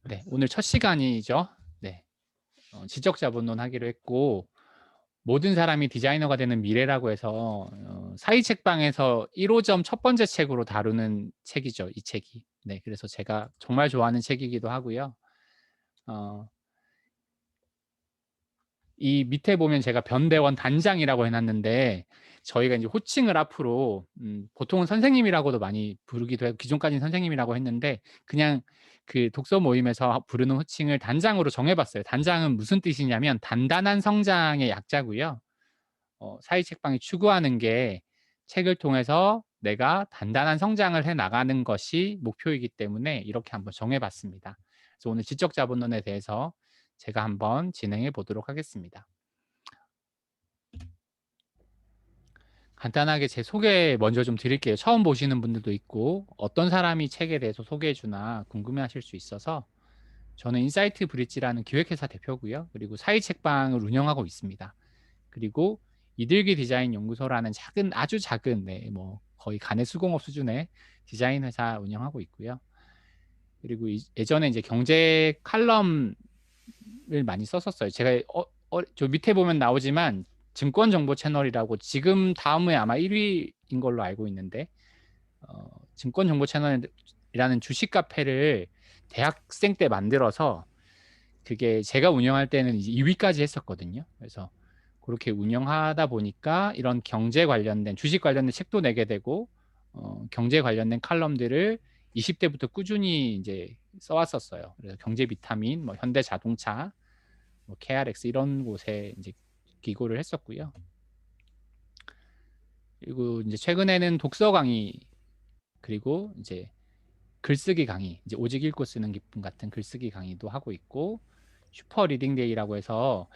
네, 오늘 첫 시간이죠. 네, 지적 자본론 하기로 했고 모든 사람이 디자이너가 되는 미래라고 해서 사이 책방에서 1호점 첫 번째 책으로 다루는 책이죠, 이 책이. 네, 그래서 제가 정말 좋아하는 책이기도 하고요. 어, 이 밑에 보면 제가 변대원 단장이라고 해놨는데 저희가 이제 호칭을 앞으로 보통은 선생님이라고도 많이 부르기도 해요. 기존까지는 선생님이라고 했는데 그냥 그 독서 모임에서 부르는 호칭을 단장으로 정해봤어요. 단장은 무슨 뜻이냐면 단단한 성장의 약자고요. 사회 책방이 추구하는 게 책을 통해서 내가 단단한 성장을 해 나가는 것이 목표이기 때문에 이렇게 한번 정해봤습니다. 그래서 오늘 지적 자본론에 대해서 제가 한번 진행해 보도록 하겠습니다. 간단하게 제 소개 먼저 좀 드릴게요. 처음 보시는 분들도 있고 어떤 사람이 책에 대해서 소개해 주나 궁금해하실 수 있어서 저는 인사이트 브릿지라는 기획회사 대표고요. 그리고 사이 책방을 운영하고 있습니다. 그리고 이들기 디자인 연구소라는 작은 아주 작은 네, 뭐 거의 간의 수공업 수준의 디자인 회사 운영하고 있고요. 그리고 예전에 이제 경제 칼럼을 많이 썼었어요. 제가 저 밑에 보면 나오지만 증권 정보 채널이라고 지금 다음에 아마 1위인 걸로 알고 있는데 증권 정보 채널이라는 주식 카페를 대학생 때 만들어서 그게 제가 운영할 때는 이제 2위까지 했었거든요. 그래서 그렇게 운영하다 보니까 이런 경제 관련된 주식 관련된 책도 내게 되고 경제 관련된 칼럼들을 20대부터 꾸준히 이제 써왔었어요. 그래서 경제 비타민, 뭐 현대자동차, 뭐 KRX 이런 곳에 이제 기고를 했었고요. 그리고 이제 최근에는 독서 강의 그리고 이제 글쓰기 강의, 이제 오직 읽고 쓰는 기쁨 같은 글쓰기 강의도 하고 있고 슈퍼 리딩 데이라고 해서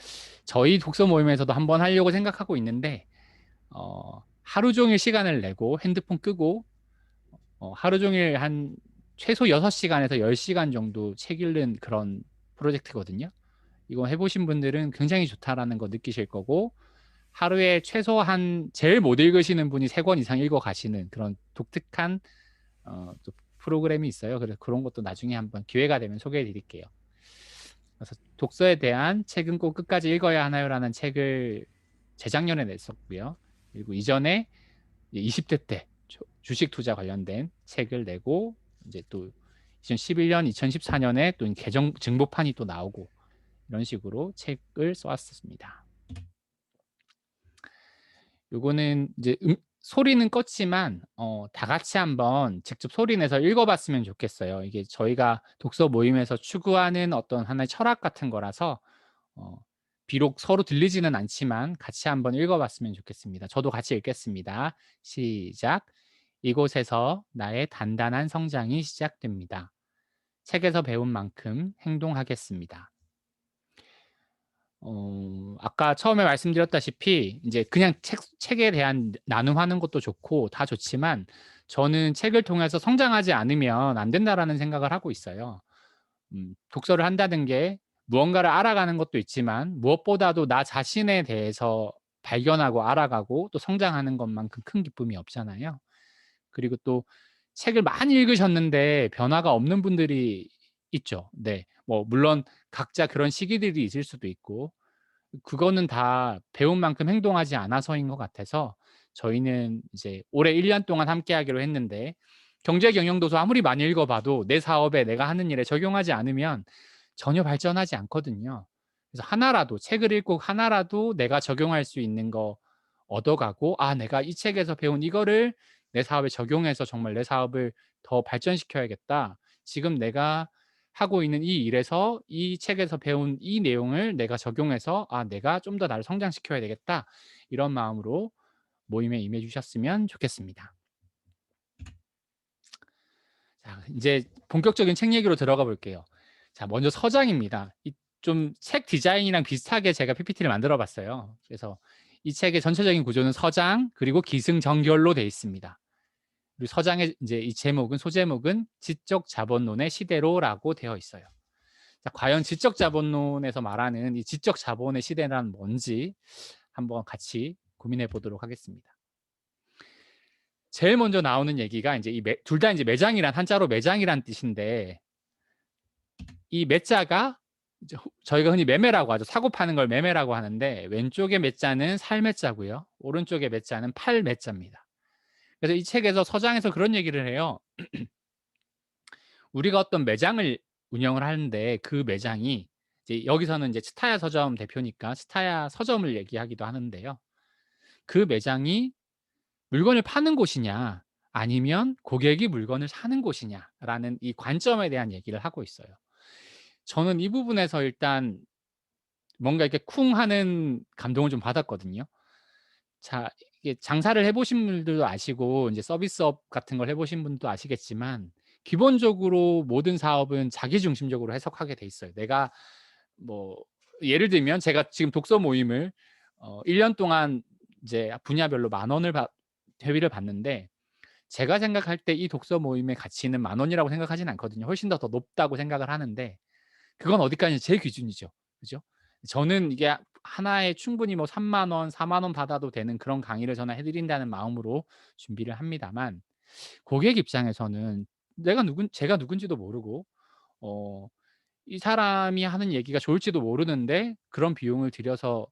저희 독서 모임에서도 한번 하려고 생각하고 있는데 하루 종일 시간을 내고 핸드폰 끄고 하루 종일 한 최소 6시간에서 10시간 정도 책 읽는 그런 프로젝트거든요. 이거 해보신 분들은 굉장히 좋다라는 거 느끼실 거고 하루에 최소한 제일 못 읽으시는 분이 3권 이상 읽어 가시는 그런 독특한 또 프로그램이 있어요. 그래서 그런 것도 나중에 한번 기회가 되면 소개해 드릴게요. 그래서 독서에 대한 책은 꼭 끝까지 읽어야 하나요라는 책을 재작년에 냈었고요. 그리고 이전에 20대 때 주식 투자 관련된 책을 내고 이제 또 2011년, 2014년에 또 개정 증보판이 또 나오고 이런 식으로 책을 써왔습니다. 요거는 이제 소리는 껐지만 다 같이 한번 직접 소리 내서 읽어봤으면 좋겠어요. 이게 저희가 독서 모임에서 추구하는 어떤 하나의 철학 같은 거라서 비록 서로 들리지는 않지만 같이 한번 읽어봤으면 좋겠습니다. 저도 같이 읽겠습니다. 시작. 이곳에서 나의 단단한 성장이 시작됩니다. 책에서 배운 만큼 행동하겠습니다. 아까 처음에 말씀드렸다시피 이제 그냥 책에 대한 나눔하는 것도 좋고 다 좋지만 저는 책을 통해서 성장하지 않으면 안 된다라는 생각을 하고 있어요. 독서를 한다는 게 무언가를 알아가는 것도 있지만 무엇보다도 나 자신에 대해서 발견하고 알아가고 또 성장하는 것만큼 큰 기쁨이 없잖아요. 그리고 또 책을 많이 읽으셨는데 변화가 없는 분들이 있죠. 네. 뭐 물론 각자 그런 시기들이 있을 수도 있고 그거는 다 배운 만큼 행동하지 않아서인 것 같아서 저희는 이제 올해 1년 동안 함께 하기로 했는데 경제 경영 도서 아무리 많이 읽어 봐도 내 사업에 내가 하는 일에 적용하지 않으면 전혀 발전하지 않거든요. 그래서 하나라도 책을 읽고 하나라도 내가 적용할 수 있는 거 얻어가고 '아 내가 이 책에서 배운 이거를 내 사업에 적용해서 정말 내 사업을 더 발전시켜야겠다. 지금 내가 하고 있는 이 일에서 이 책에서 배운 이 내용을 내가 적용해서 '아 내가 좀 더 나를 성장시켜야 되겠다.' 이런 마음으로 모임에 임해 주셨으면 좋겠습니다. 자 인제 본격적인 책 얘기로 들어가 볼게요. 자 먼저 서장입니다. 이 좀 책 디자인이랑 비슷하게 제가 PPT를 만들어 봤어요. 그래서 이 책의 전체적인 구조는 서장 그리고 기승전결로 돼 있습니다. 그리고 서장의 인제 이 제목은 소제목은 "지적 자본론의 시대로"라고 되어 있어요. 자 과연 지적 자본론에서 말하는 이 지적 자본의 시대란 뭔지 한번 같이 고민해 보도록 하겠습니다. 제일 먼저 나오는 얘기가 인제 이 둘 다 인제 매장이란 한자로 매장이란 뜻인데 이 매자가 이제 저희가 흔히 매매라고 하죠. 사고 파는 걸 매매라고 하는데 왼쪽의 매자는 살매자고요. 오른쪽의 매자는 팔매자입니다. 그래서 이 책에서 서장에서 그런 얘기를 해요. 우리가 어떤 매장을 운영을 하는데 그 매장이 이제 여기서는 이제 츠타야 서점 대표니까 츠타야 서점을 얘기하기도 하는데요. 그 매장이 물건을 파는 곳이냐 아니면 고객이 물건을 사는 곳이냐라는 이 관점에 대한 얘기를 하고 있어요. 저는 이 부분에서 일단 뭔가 이렇게 쿵 하는 감동을 좀 받았거든요. 자, 이게 장사를 해 보신 분들도 아시고 인제 서비스업 같은 걸 해 보신 분도 아시겠지만 기본적으로 모든 사업은 자기 중심적으로 해석하게 돼 있어요. 내가 뭐 예를 들면 제가 지금 독서 모임을 1년 동안 이제 분야별로 10,000원을 받 회비를 받는데 제가 생각할 때 이 독서 모임의 가치는 10,000원이라고 생각하지는 않거든요. 훨씬 더 높다고 생각을 하는데 그건 어디까지 제 기준이죠. 그죠? 저는 이게 하나에 충분히 뭐 30,000원, 40,000원 받아도 되는 그런 강의를 저는 해 드린다는 마음으로 준비를 합니다만 고객 입장에서는 제가 누군지도 모르고 어 이 사람이 하는 얘기가 좋을지도 모르는데 그런 비용을 들여서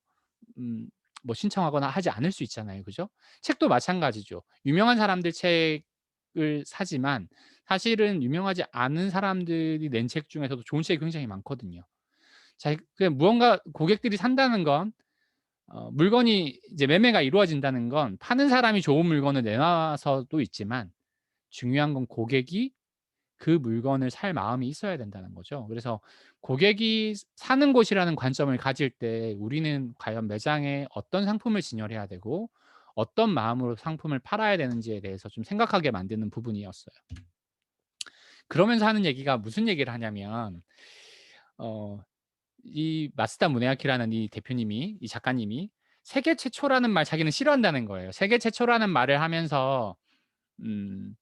음 뭐 신청하거나 하지 않을 수 있잖아요. 그죠? 책도 마찬가지죠. 유명한 사람들 책을 사지만 사실은 유명하지 않은 사람들이 낸 책 중에서도 좋은 책이 굉장히 많거든요. 자, 그냥 무언가 고객들이 산다는 건 물건이 이제 매매가 이루어진다는 건 파는 사람이 좋은 물건을 내놔서도 있지만 중요한 건 고객이 그 물건을 살 마음이 있어야 된다는 거죠. 그래서 고객이 사는 곳이라는 관점을 가질 때 우리는 과연 매장에 어떤 상품을 진열해야 되고 어떤 마음으로 상품을 팔아야 되는지에 대해서 좀 생각하게 만드는 부분이었어요. 그러면서 하는 얘기가 무슨 얘기를 하냐면 어 이 마쓰다 무네아키라는 이 대표님이 이 작가님이 세계 최초라는 말 자기는 싫어한다는 거예요. 세계 최초라는 말을 하면서 음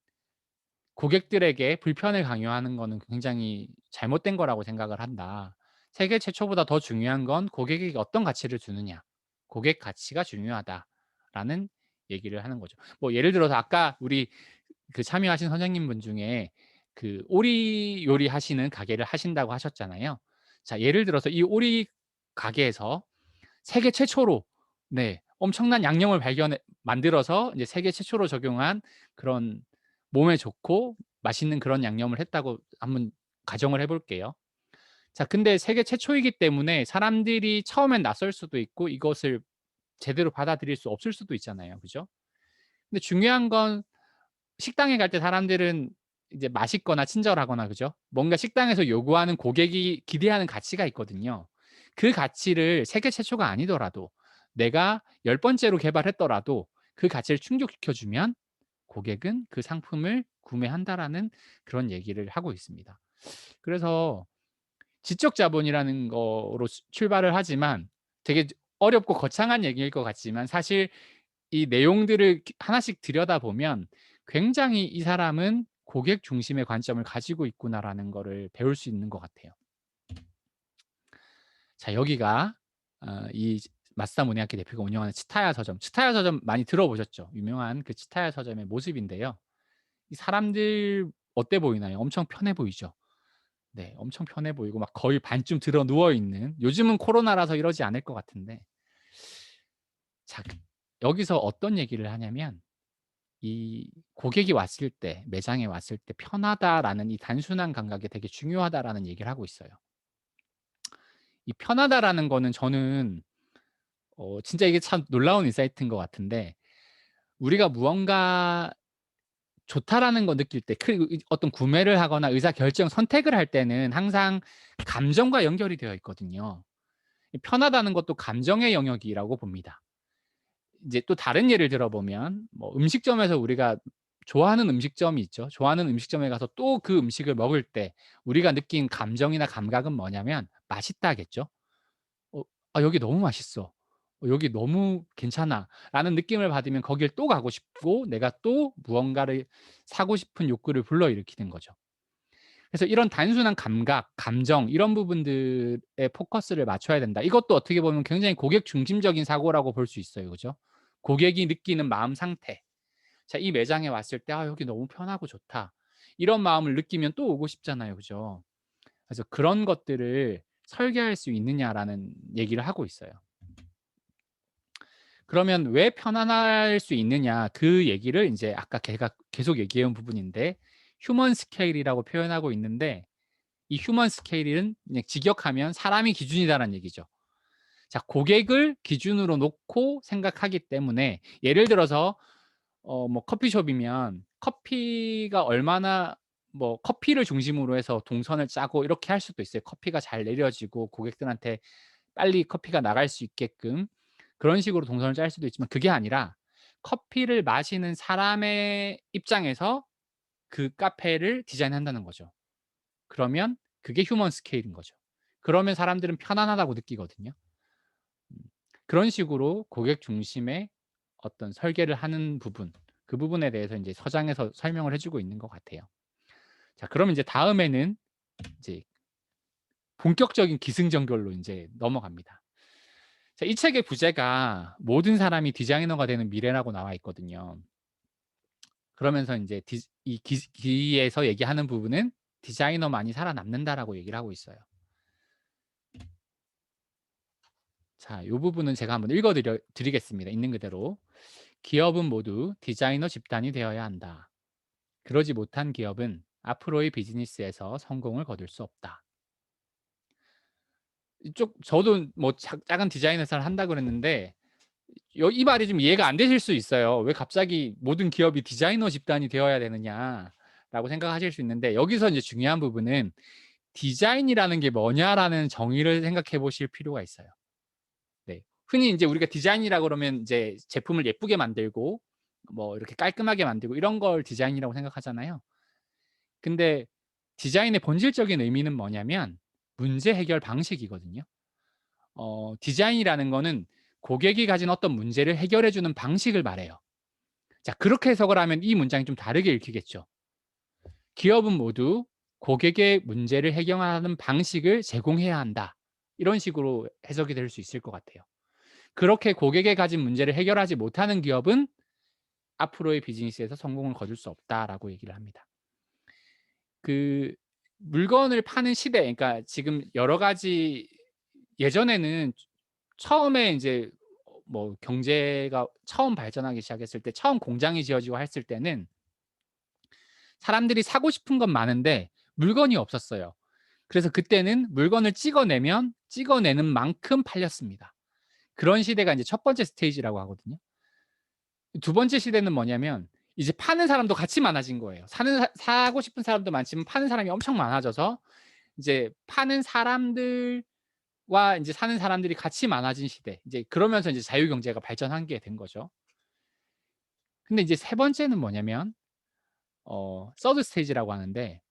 고객들에게 불편을 강요하는 거는 굉장히 잘못된 거라고 생각을 한다. 세계 최초보다 더 중요한 건 고객에게 어떤 가치를 주느냐. 고객 가치가 중요하다라는 얘기를 하는 거죠. 뭐 예를 들어서 아까 우리 그 참여하신 선생님분 중에 그 오리 요리하시는 가게를 하신다고 하셨잖아요. 자, 예를 들어서 이 오리 가게에서 세계 최초로 네 엄청난 양념을 발견해 만들어서 이제 세계 최초로 적용한 그런 몸에 좋고 맛있는 그런 양념을 했다고 한번 가정을 해 볼게요. 자, 근데 세계 최초이기 때문에 사람들이 처음엔 낯설 수도 있고 이것을 제대로 받아들일 수 없을 수도 있잖아요. 그죠? 근데 중요한 건 식당에 갈 때 사람들은 이제 맛있거나 친절하거나 그죠? 뭔가 식당에서 요구하는 고객이 기대하는 가치가 있거든요. 그 가치를 세계 최초가 아니더라도 내가 10번째로 개발했더라도 그 가치를 충족시켜 주면 고객은 그 상품을 구매한다라는 그런 얘기를 하고 있습니다. 그래서 지적 자본이라는 거로 출발을 하지만 되게 어렵고 거창한 얘기일 것 같지만 사실 이 내용들을 하나씩 들여다보면 굉장히 '이 사람은 고객 중심의 관점을 가지고 있구나.'라는 거를 배울 수 있는 것 같아요. 자, 여기가 이 마쓰다 무네아키 대표가 운영하는 츠타야 서점. 츠타야 서점 많이 들어보셨죠? 유명한 그 츠타야 서점의 모습인데요. 이 사람들 어때 보이나요? 엄청 편해 보이죠? 네. 엄청 편해 보이고 막 거의 반쯤 드러 누워 있는, 요즘은 코로나라서 이러지 않을 것 같은데 자, 여기서 어떤 얘기를 하냐면 이 고객이 왔을 때 매장에 왔을 때 "편하다."라는 이 단순한 감각이 되게 중요하다라는 얘기를 하고 있어요. 이 편하다라는 거는 저는 진짜 이게 참 놀라운 인사이트인 것 같은데 우리가 무언가 좋다라는 거 느낄 때 그 어떤 구매를 하거나 의사결정 선택을 할 때는 항상 감정과 연결이 되어 있거든요. 이 편하다는 것도 감정의 영역이라고 봅니다. 이제 또 다른 예를 들어 보면 뭐 음식점에서 우리가 좋아하는 음식점이 있죠. 좋아하는 음식점에 가서 또 그 음식을 먹을 때 우리가 느낀 감정이나 감각은 뭐냐면 "맛있다."겠죠. 어 '아 여기 너무 맛있어. 여기 너무 괜찮아.'라는 느낌을 받으면 거길 또 가고 싶고 내가 또 무언가를 사고 싶은 욕구를 불러일으키는 거죠. 그래서 이런 단순한 감각, 감정 이런 부분들에 포커스를 맞춰야 된다. 이것도 어떻게 보면 굉장히 고객 중심적인 사고라고 볼 수 있어요. 그죠? 고객이 느끼는 마음 상태. 자, 이 매장에 왔을 때 '아 여기 너무 편하고 좋다.' 이런 마음을 느끼면 또 오고 싶잖아요. 그죠? 그래서 그런 것들을 설계할 수 있느냐라는 얘기를 하고 있어요. 그러면 왜 편안할 수 있느냐 그 얘기를 인제 아까 걔가 계속 얘기해 온 부분인데 휴먼 스케일이라고 표현하고 있는데 이 휴먼 스케일은 그냥 직역하면 사람이 기준이다라는 얘기죠. 자, 고객을 기준으로 놓고 생각하기 때문에 예를 들어서 뭐 커피숍이면 커피가 얼마나 뭐 커피를 중심으로 해서 동선을 짜고 이렇게 할 수도 있어요. 커피가 잘 내려지고 고객들한테 빨리 커피가 나갈 수 있게끔 그런 식으로 동선을 짤 수도 있지만 그게 아니라 커피를 마시는 사람의 입장에서 그 카페를 디자인한다는 거죠. 그러면 그게 휴먼 스케일인 거죠. 그러면 사람들은 편안하다고 느끼거든요. 음. 그런 식으로 고객 중심의 어떤 설계를 하는 부분, 그 부분에 대해서 인제 서장에서 설명을 해 주고 있는 것 같아요. 자, 그럼 인제 다음에는 이제 본격적인 기승전결로 인제 넘어갑니다. 자, 이 책의 부제가 "모든 사람이 디자이너가 되는 미래라."고 나와 있거든요. 그러면서 인제 이 기에서 얘기하는 부분은 "디자이너만이 살아남는다."라고 얘기를 하고 있어요. 자, 요 부분은 제가 한번 읽어 드리겠습니다, 있는 그대로. "기업은 모두 디자이너 집단이 되어야 한다. 그러지 못한 기업은 앞으로의 비즈니스에서 성공을 거둘 수 없다." 이쪽 저도 뭐 작은 디자인 회사를 한다 그랬는데 이 말이 좀 이해가 안 되실 수 있어요. '왜 갑자기 모든 기업이 디자이너 집단이 되어야 되느냐.'라고 생각하실 수 있는데 여기서 인제 중요한 부분은 '디자인이라는 게 뭐냐.'라는 정의를 생각해 보실 필요가 있어요. 네. 흔히 인제 우리가 디자인이라고 그러면 인제 제품을 예쁘게 만들고 뭐 이렇게 깔끔하게 만들고 이런 걸 디자인이라고 생각하잖아요. 근데 디자인의 본질적인 의미는 뭐냐면 문제 해결 방식이거든요. 디자인이라는 거는 고객이 가진 어떤 문제를 해결해 주는 방식을 말해요. 자, 그렇게 해석을 하면 이 문장이 좀 다르게 읽히겠죠. 기업은 모두 고객의 문제를 해결하는 방식을 제공해야 한다. 이런 식으로 해석이 될 수 있을 것 같아요. 그렇게 고객이 가진 문제를 해결하지 못하는 기업은 앞으로의 비즈니스에서 성공을 거둘 수 없다라고 얘기를 합니다. 그 물건을 파는 시대, 그러니까 지금 여러 가지 예전에는 처음에 인제 뭐 경제가 처음 발전하기 시작했을 때 처음 공장이 지어지고 했을 때는 사람들이 사고 싶은 건 많은데 물건이 없었어요. 그래서 그때는 물건을 찍어내면 찍어내는 만큼 팔렸습니다. 그런 시대가 인제 첫 번째 스테이지라고 하거든요. 두 번째 시대는 뭐냐면 이제 파는 사람도 같이 많아진 거예요. 사고 싶은 사람도 많지만 파는 사람이 엄청 많아져서 이제 파는 사람들과 인제 사는 사람들이 같이 많아진 시대. 이제 그러면서 이제 자유 경제가 발전한 게 된 거죠. 근데 이제 세 번째는 뭐냐면 서드 스테이지라고 하는데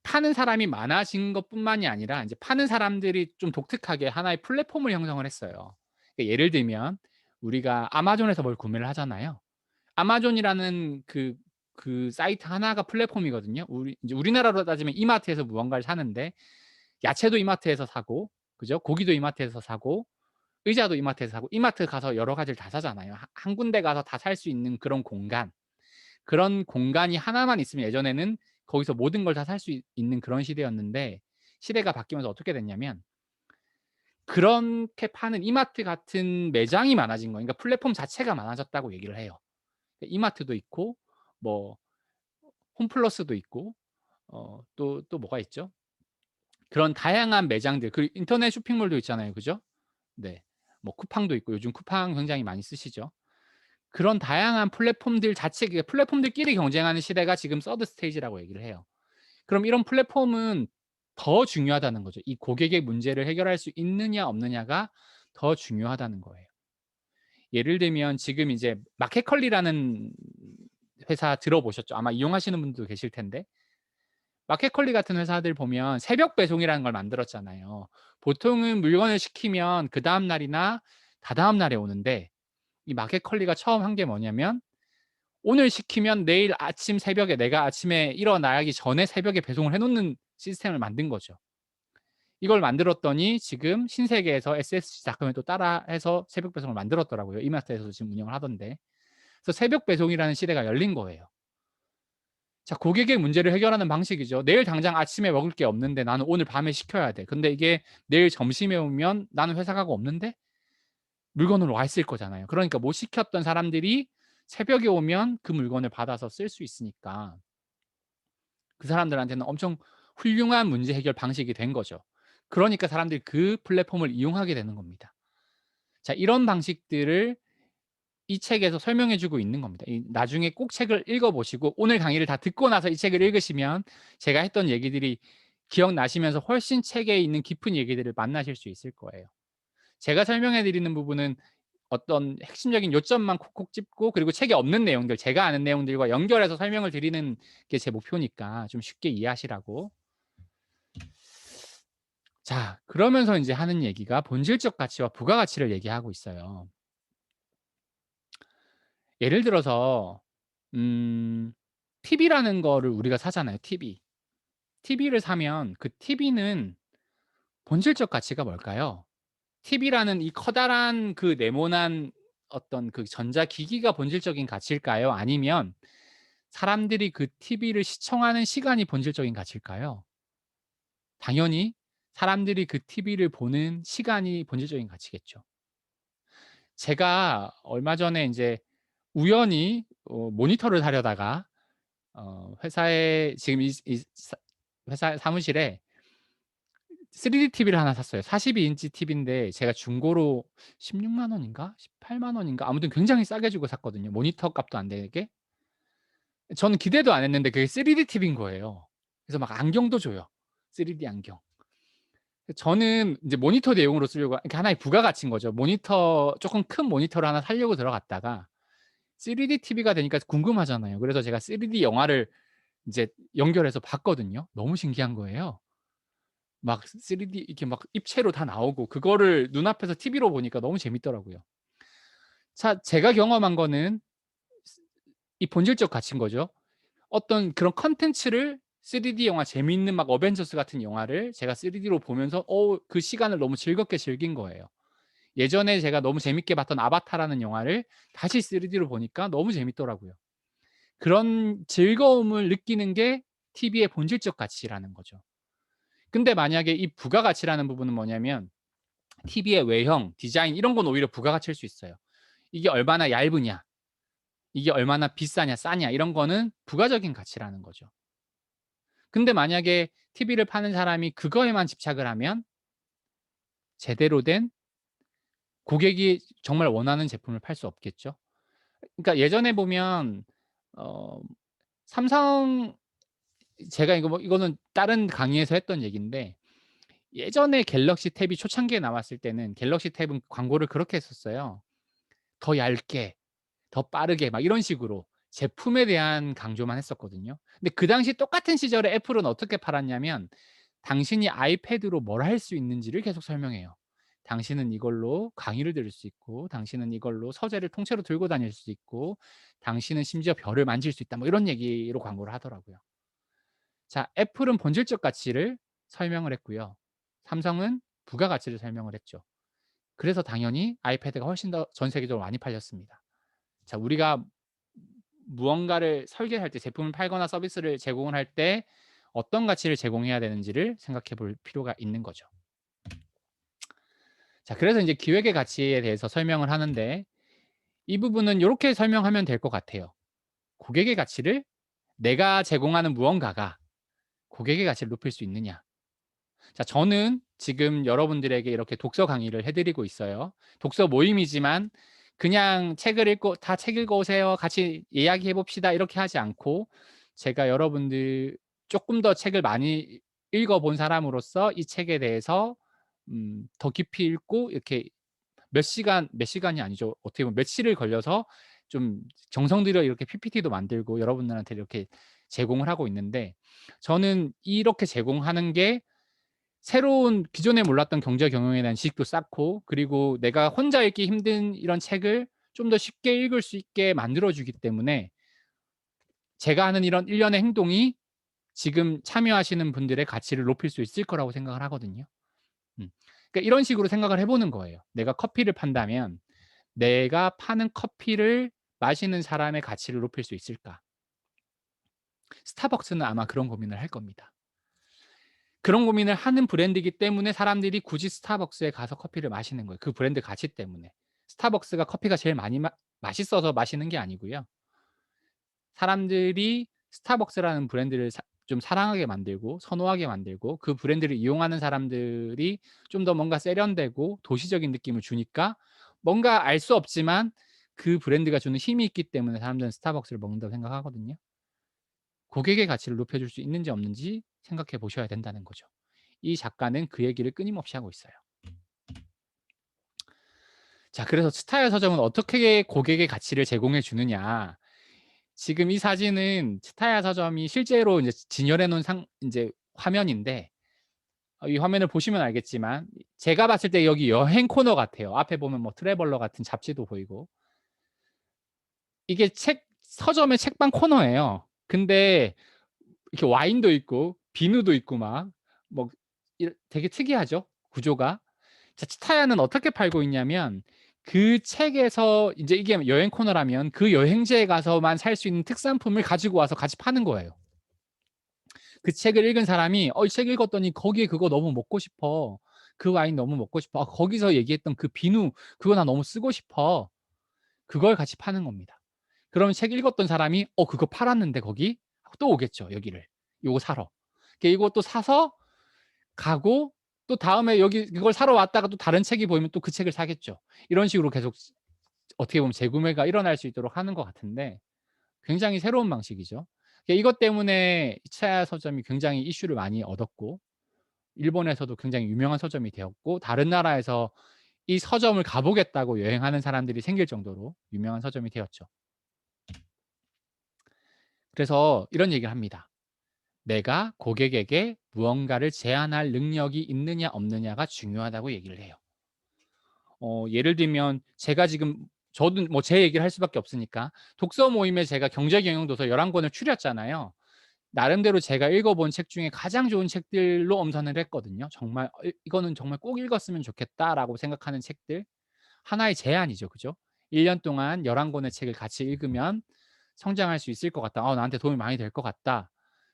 파는 사람이 많아진 것뿐만이 아니라 인제 파는 사람들이 좀 독특하게 하나의 플랫폼을 형성을 했어요. 그러니까 예를 들면 우리가 아마존에서 뭘 구매를 하잖아요. 아마존이라는 그 사이트 하나가 플랫폼이거든요. 인제 우리나라로 따지면 이마트에서 무언가를 사는데 야채도 이마트에서 사고 그죠? 고기도 이마트에서 사고 의자도 이마트에서 사고 이마트 가서 여러 가지를 다 사잖아요. 한 군데 가서 다 살 수 있는 그런 공간. 그런 공간이 하나만 있으면 예전에는 거기서 모든 걸 다 살 수 있는 그런 시대였는데 시대가 바뀌면서 어떻게 됐냐면 그렇게 파는 이마트 같은 매장이 많아진 거예요. 그러니까 플랫폼 자체가 많아졌다고 얘기를 해요. 이마트도 있고 뭐 홈플러스도 있고 또 뭐가 있죠? 그런 다양한 매장들 그리고 인터넷 쇼핑몰도 있잖아요. 그죠? 네. 뭐 쿠팡도 있고 요즘 쿠팡 굉장히 많이 쓰시죠. 그런 다양한 플랫폼들 자체 플랫폼들끼리 경쟁하는 시대가 지금 서드 스테이지라고 얘기를 해요. 그럼 이런 플랫폼은 더 중요하다는 거죠. 이 고객의 문제를 해결할 수 있느냐 없느냐가 더 중요하다는 거예요. 예를 들면 지금 이제 마켓컬리라는 회사 들어보셨죠? 아마 이용하시는 분도 계실 텐데 마켓컬리 같은 회사들 보면 새벽 배송이라는 걸 만들었잖아요. 보통은 물건을 시키면 그다음 날이나 다다음 날에 오는데 이 마켓컬리가 처음 한 게 뭐냐면 오늘 시키면 내일 아침 새벽에 내가 아침에 일어나기 전에 새벽에 배송을 해 놓는 시스템을 만든 거죠. 이걸 만들었더니 지금 신세계에서 SSC닷컴에 또 따라해서 새벽 배송을 만들었더라고요. 이마트에서도 지금 운영을 하던데. 그래서 새벽 배송이라는 시대가 열린 거예요. 자, 고객의 문제를 해결하는 방식이죠. 내일 당장 아침에 먹을 게 없는데 나는 오늘 밤에 시켜야 돼. 근데 이게 내일 점심에 오면 나는 회사 가고 없는데 물건은 와 있을 거잖아요. 그러니까 못 시켰던 사람들이 새벽에 오면 그 물건을 받아서 쓸 수 있으니까 그 사람들한테는 엄청 훌륭한 문제 해결 방식이 된 거죠. 그러니까 사람들이 그 플랫폼을 이용하게 되는 겁니다. 자, 이런 방식들을 이 책에서 설명해 주고 있는 겁니다. 이 나중에 꼭 책을 읽어 보시고 오늘 강의를 다 듣고 나서 이 책을 읽으시면 제가 했던 얘기들이 기억나시면서 훨씬 책에 있는 깊은 얘기들을 만나실 수 있을 거예요. 제가 설명해 드리는 부분은 어떤 핵심적인 요점만 콕콕 짚고 그리고 책에 없는 내용들, 제가 아는 내용들과 연결해서 설명을 드리는 게 제 목표니까 좀 쉽게 이해하시라고. 자, 그러면서 인제 하는 얘기가 본질적 가치와 부가가치를 얘기하고 있어요. 예를 들어서 TV라는 거를 우리가 사잖아요, TV. TV를 사면 그 TV는 본질적 가치가 뭘까요? TV라는 이 커다란 그 네모난 어떤 그 전자기기가 본질적인 가치일까요? 아니면 사람들이 그 TV를 시청하는 시간이 본질적인 가치일까요? 당연히 사람들이 그 TV를 보는 시간이 본질적인 가치겠죠. 제가 얼마 전에 인제 우연히 모니터를 사려다가 회사에 지금 이 사 회사 사무실에 3D TV를 하나 샀어요. 42 인치 TV인데 제가 중고로 16만 원인가 18만 원인가 아무튼 굉장히 싸게 주고 샀거든요, 모니터 값도 안 되게. 저는 기대도 안 했는데 그게 3D TV인 거예요. 그래서 막 안경도 줘요, 3D 안경. 저는 인제 모니터 대용으로 쓰려고 그러니까 하나의 부가가치인 거죠. 모니터 쪼끔 큰 모니터를 하나 사려고 들어갔다가 3D TV가 되니까 궁금하잖아요. 그래서 제가 3D 영화를 인제 연결해서 봤거든요. 너무 신기한 거예요. 막 3D 이렇게 막 입체로 다 나오고 그거를 눈앞에서 TV로 보니까 너무 재밌더라고요. 자, 제가 경험한 거는 이 본질적 가치인 거죠. 어떤 그런 콘텐츠를 3D 영화 재미있는 막 어벤져스 같은 영화를 제가 3D로 보면서 그 시간을 너무 즐겁게 즐긴 거예요. 예전에 제가 너무 재밌게 봤던 아바타라는 영화를 다시 3D로 보니까 너무 재밌더라고요. 그런 즐거움을 느끼는 게 TV의 본질적 가치라는 거죠. 근데 만약에 이 부가가치라는 부분은 뭐냐면 TV의 외형, 디자인 이런 건 오히려 부가가치일 수 있어요. 이게 얼마나 얇으냐, 이게 얼마나 비싸냐, 싸냐 이런 거는 부가적인 가치라는 거죠. 근데 만약에 TV를 파는 사람이 그거에만 집착을 하면 제대로 된 고객이 정말 원하는 제품을 팔 수 없겠죠. 그러니까 예전에 보면 어 삼성 제가 이거 뭐 이거는 다른 강의에서 했던 얘기인데 예전에 갤럭시 탭이 초창기에 나왔을 때는 갤럭시 탭은 광고를 그렇게 했었어요. 더 얇게 더 빠르게 막 이런 식으로 제품에 대한 강조만 했었거든요. 근데 그 당시 똑같은 시절에 애플은 어떻게 팔았냐면 당신이 아이패드로 뭘 할 수 있는지를 계속 설명해요. 당신은 이걸로 강의를 들을 수 있고 당신은 이걸로 서재를 통째로 들고 다닐 수 있고 당신은 심지어 별을 만질 수 있다. 뭐 이런 얘기로 광고를 하더라고요. 자, 애플은 본질적 가치를 설명을 했고요. 삼성은 부가가치를 설명을 했죠. 그래서 당연히 아이패드가 훨씬 더 전 세계적으로 많이 팔렸습니다. 자, 우리가 무언가를 설계할 때 제품을 팔거나 서비스를 제공을 할 때 어떤 가치를 제공해야 되는지를 생각해 볼 필요가 있는 거죠. 자, 그래서 인제 기획의 가치에 대해서 설명을 하는데 이 부분은 요렇게 설명하면 될 것 같아요. 고객의 가치를 내가 제공하는 무언가가 고객의 가치를 높일 수 있느냐. 자, 저는 지금 여러분들에게 이렇게 독서 강의를 해 드리고 있어요. 독서 모임이지만 그냥 책을 읽고 "다 책 읽어 오세요. 같이 이야기해 봅시다." 이렇게 하지 않고 제가 여러분들 쪼끔 더 책을 많이 읽어 본 사람으로서 이 책에 대해서 더 깊이 읽고 이렇게 몇 시간이 아니죠. 어떻게 보면 며칠을 걸려서 좀 정성 들여 이렇게 PPT도 만들고 여러분들한테 이렇게 제공을 하고 있는데 저는 이렇게 제공하는 게 새로운 기존에 몰랐던 경제 경영에 대한 지식도 쌓고 그리고 내가 혼자 읽기 힘든 이런 책을 좀 더 쉽게 읽을 수 있게 만들어 주기 때문에 제가 하는 이런 일련의 행동이 지금 참여하시는 분들의 가치를 높일 수 있을 거라고 생각을 하거든요. 음. 그러니까 이런 식으로 생각을 해 보는 거예요. 내가 커피를 판다면 '내가 파는 커피를 마시는 사람의 가치를 높일 수 있을까?' 스타벅스는 아마 그런 고민을 할 겁니다. 그런 고민을 하는 브랜드이기 때문에 사람들이 굳이 스타벅스에 가서 커피를 마시는 거예요. 그 브랜드 가치 때문에. 스타벅스가 커피가 제일 많이 맛있어서 마시는 게 아니고요. 사람들이 스타벅스라는 브랜드를 좀 사랑하게 만들고 선호하게 만들고 그 브랜드를 이용하는 사람들이 좀 더 뭔가 세련되고 도시적인 느낌을 주니까 뭔가 알 수 없지만 그 브랜드가 주는 힘이 있기 때문에 사람들은 스타벅스를 먹는다고 생각하거든요. 고객의 가치를 높여줄 수 있는지 없는지 생각해 보셔야 된다는 거죠. 이 작가는 그 얘기를 끊임없이 하고 있어요. 자, 그래서 츠타야 서점은 어떻게 고객의 가치를 제공해 주느냐. 지금 이 사진은 츠타야 서점이 실제로 이제 진열해 놓은 인제 화면인데 이 화면을 보시면 알겠지만 제가 봤을 때 여기 여행 코너 같아요. 앞에 보면 뭐 트래블러 같은 잡지도 보이고. 이게 서점의 책방 코너예요. 근데 이렇게 와인도 있고 비누도 있고 막 뭐 되게 특이하죠, 구조가. 자, 츠타야는 어떻게 팔고 있냐면 그 책에서 인제 이게 여행 코너라면 그 여행지에 가서만 살 수 있는 특산품을 가지고 와서 같이 파는 거예요. 그 책을 읽은 사람이 이 책 읽었더니 거기에 그거 너무 먹고 싶어. 그 와인 너무 먹고 싶어. 거기서 얘기했던 그 비누 그거 나 너무 쓰고 싶어. 그걸 같이 파는 겁니다. 그러면 책 읽었던 사람이 그거 팔았는데 거기?" 하고 또 오겠죠, 여기를. 요거 사러. 이것도 사서 가고 또 다음에 여기 그걸 사러 왔다가 또 다른 책이 보이면 또 그 책을 사겠죠. 이런 식으로 계속 어떻게 보면 재구매가 일어날 수 있도록 하는 것 같은데 굉장히 새로운 방식이죠. 이것 때문에 이차야 서점이 굉장히 이슈를 많이 얻었고 일본에서도 굉장히 유명한 서점이 되었고 다른 나라에서 이 서점을 가 보겠다고 여행하는 사람들이 생길 정도로 유명한 서점이 되었죠. 그래서 이런 얘기를 합니다. "내가 고객에게 무언가를 제안할 능력이 있느냐 없느냐가 중요하다."고 얘기를 해요. 예를 들면 제가 지금 저도 뭐 제 얘기를 할 수밖에 없으니까 독서 모임에 제가 경제 경영 도서 11 권을 추렸잖아요. 나름대로 제가 읽어 본 책 중에 가장 좋은 책들로 엄선을 했거든요. 정말 '이거는 정말 꼭 읽었으면 좋겠다.'라고 생각하는 책들. 하나의 제안이죠. 그죠? 1년 동안 11 권의 책을 같이 읽으면 성장할 수 있을 것 같다. 나한테 도움이 많이 될 것 같다.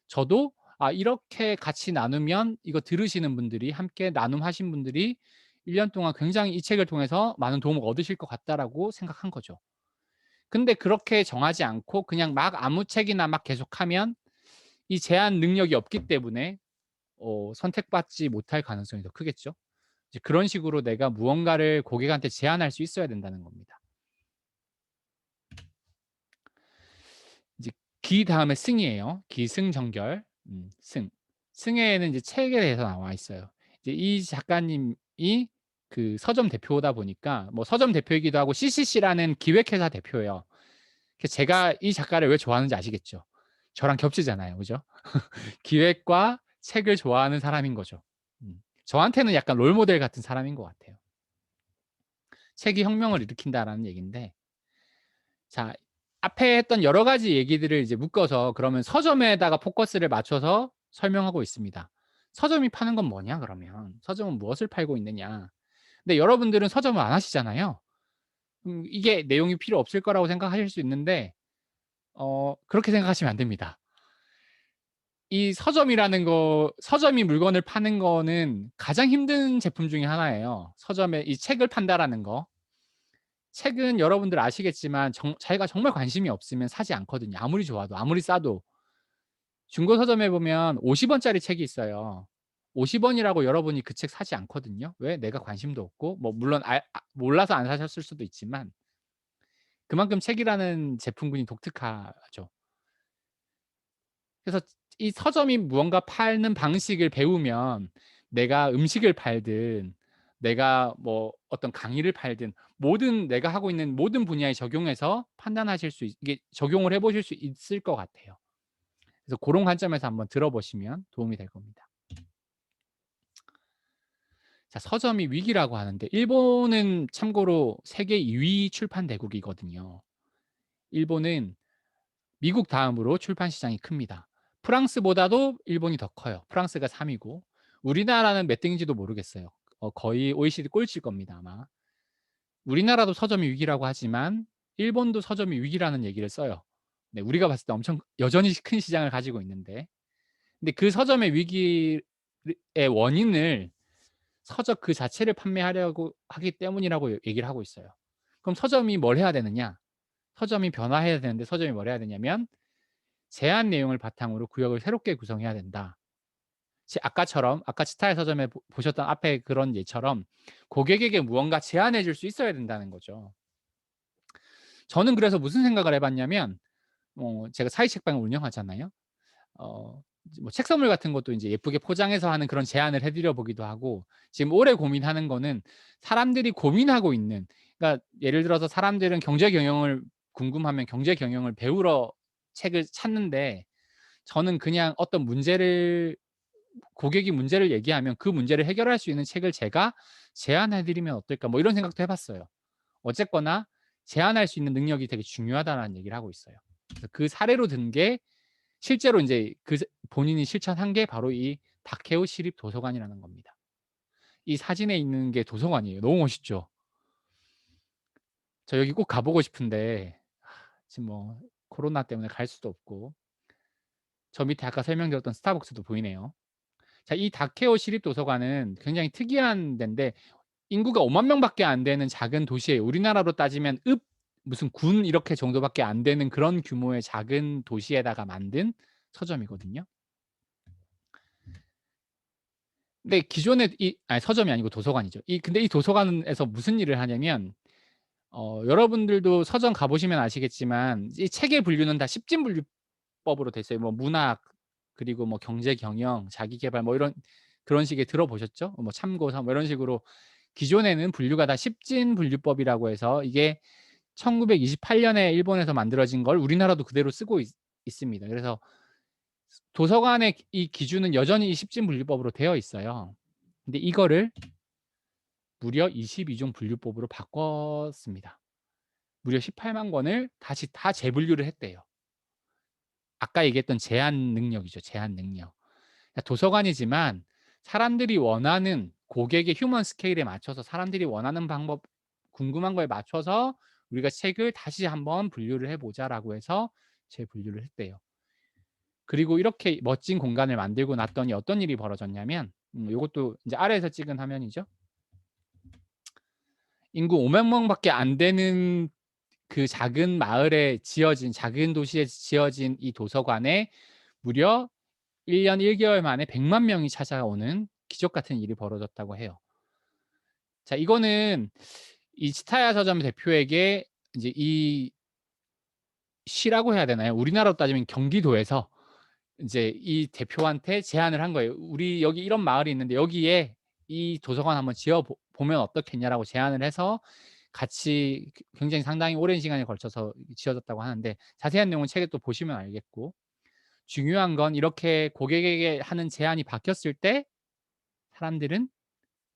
저도 이렇게 같이 나누면 이거 들으시는 분들이 함께 나눔하신 분들이 1년 동안 굉장히 이 책을 통해서 많은 도움을 얻으실 것 같다라고 생각한 거죠. 근데 그렇게 정하지 않고 그냥 막 아무 책이나 막 계속하면 이 제한 능력이 없기 때문에 선택받지 못할 가능성이 더 크겠죠. 이제 그런 식으로 내가 무언가를 고객한테 제안할 수 있어야 된다는 겁니다. 이제 기 다음에 승이에요. 기승전결. 승. 승에는 이제 책에 대해서 나와 있어요. 이제 이 작가님이 그 서점 대표다 보니까 뭐 서점 대표이기도 하고 CCC라는 기획회사 대표예요. 제가 이 작가를 왜 좋아하는지 아시겠죠? 저랑 겹치잖아요. 그죠? 기획과 책을 좋아하는 사람인 거죠. 저한테는 약간 롤모델 같은 사람인 것 같아요. "책이 혁명을 일으킨다."라는 얘기인데 자, 앞에 했던 여러 가지 얘기들을 이제 묶어서 그러면 서점에다가 포커스를 맞춰서 설명하고 있습니다. 서점이 파는 건 뭐냐 그러면? 서점은 무엇을 팔고 있느냐? 근데 여러분들은 서점을 안 하시잖아요. 이게 내용이 필요 없을 거라고 생각하실 수 있는데 그렇게 생각하시면 안 됩니다. 이 서점이 물건을 파는 거는 가장 힘든 제품 중에 하나예요. 서점에 이 책을 판다라는 거. 책은 여러분들 아시겠지만 자기가 정말 관심이 없으면 사지 않거든요. 아무리 좋아도 아무리 싸도. 중고 서점에 보면 50 원짜리 책이 있어요. 50 원이라고 여러분이 그 책 사지 않거든요. 왜? 내가 관심도 없고 뭐 물론 몰라서 안 사셨을 수도 있지만 그만큼 책이라는 제품군이 독특하죠. 그래서 이 서점이 무언가 파는 방식을 배우면 내가 음식을 팔든 내가 뭐 어떤 강의를 팔든 모든 내가 하고 있는 모든 분야에 적용해서 판단하실 수 이게 적용을 해 보실 수 있을 것 같아요. 그래서 고런 관점에서 한번 들어보시면 도움이 될 겁니다. 자, 서점이 위기라고 하는데 일본은 참고로 세계 2위 출판 대국이거든요. 일본은 미국 다음으로 출판 시장이 큽니다. 프랑스보다도 일본이 더 커요. 프랑스가 3 위고 우리나라는 몇 등인지도 모르겠어요. 거의 OECD 꼴찌일 겁니다, 아마. 우리나라도 서점이 위기라고 하지만 일본도 서점이 위기라는 얘기를 써요. 네, 우리가 봤을 때 엄청 여전히 큰 시장을 가지고 있는데, 근데 그 서점의 위기의 원인을 서적 그 자체를 판매하려고 하기 때문이라고 얘기를 하고 있어요. 그럼 서점이 뭘 해야 되느냐? 서점이 변화해야 되는데 서점이 뭘 해야 되냐면 제한 내용을 바탕으로 구역을 새롭게 구성해야 된다. 아까처럼 아까 치타의 서점에 보셨던 앞에 그런 예처럼 고객에게 무언가 제안해 줄 수 있어야 된다는 거죠. 저는 그래서 무슨 생각을 해 봤냐면 제가 사이 책방을 운영하잖아요. 어 뭐 책 선물 같은 것도 인제 예쁘게 포장해서 하는 그런 제안을 해 드려 보기도 하고, 지금 오래 고민하는 거는 사람들이 고민하고 있는, 그러니까 예를 들어서 사람들은 경제 경영을 궁금하면 경제 경영을 배우러 책을 찾는데, 저는 그냥 어떤 문제를 고객이 문제를 얘기하면 그 문제를 해결할 수 있는 책을 제가 제안해 드리면 어떨까, 뭐 이런 생각도 해 봤어요. 어쨌거나 제안할 수 있는 능력이 되게 중요하다라는 얘기를 하고 있어요. 그래서 그 사례로 든 게 실제로 인제 본인이 실천한 게 바로 이 다케오 시립 도서관이라는 겁니다. 이 사진에 있는 게 도서관이에요. 너무 멋있죠? 저 여기 꼭 가 보고 싶은데 지금 뭐 코로나 때문에 갈 수도 없고, 저 밑에 아까 설명드렸던 스타벅스도 보이네요. 자, 이 다케오 시립 도서관은 굉장히 특이한 데인데 인구가 5만 명밖에 안 되는 작은 도시예요. 우리나라로 따지면 무슨 군 이렇게 정도밖에 안 되는 그런 규모의 작은 도시에다가 만든 서점이거든요. 근데 기존에 서점이 아니고 도서관이죠. 근데 이 도서관에서 무슨 일을 하냐면, 여러분들도 서점 가 보시면 아시겠지만 이 책의 분류는 다 10진 분류법으로 돼 있어요. 뭐 문학, 그리고 뭐 경제 경영, 자기 계발, 뭐 이런 그런 식의 들어보셨죠? 뭐 참고서 뭐 이런 식으로 기존에는 분류가 다 10진 분류법이라고 해서, 이게 1928 년에 일본에서 만들어진 걸 우리나라도 그대로 쓰고 있습니다. 그래서 도서관의 이 기준은 여전히 이 10진 분류법으로 되어 있어요. 근데 이거를 무려 22종 분류법으로 바꿨습니다. 무려 18만 권을 다시 다 재분류를 했대요. 아까 얘기했던 제한 능력이죠, 제한 능력. 그러니까 도서관이지만 사람들이 원하는 고객의 휴먼 스케일에 맞춰서 사람들이 원하는 방법, 궁금한 거에 맞춰서 우리가 책을 다시 한번 분류를 해 보자라고 해서 재분류를 했대요. 그리고 이렇게 멋진 공간을 만들고 났더니 어떤 일이 벌어졌냐면, 요것도 인제 아래에서 찍은 화면이죠. 인구 5만 명밖에 안 되는 그 작은 마을에 지어진, 작은 도시에 지어진 이 도서관에 무려 1년 1 개월 만에 100만 명이 찾아오는 기적 같은 일이 벌어졌다고 해요. 자, 이거는 이 치타야 서점 대표에게 인제 이 시라고 해야 되나요? 우리나라로 따지면 경기도에서 인제 이 대표한테 제안을 한 거예요. "우리 여기 이런 마을이 있는데 여기에 이 도서관 한번 지어 보면 어떻겠냐."라고 제안을 해서 같이 굉장히 상당히 오랜 시간에 걸쳐서 지어졌다고 하는데, 자세한 내용은 책에 또 보시면 알겠고, 중요한 건 이렇게 고객에게 하는 제안이 바뀌었을 때 사람들은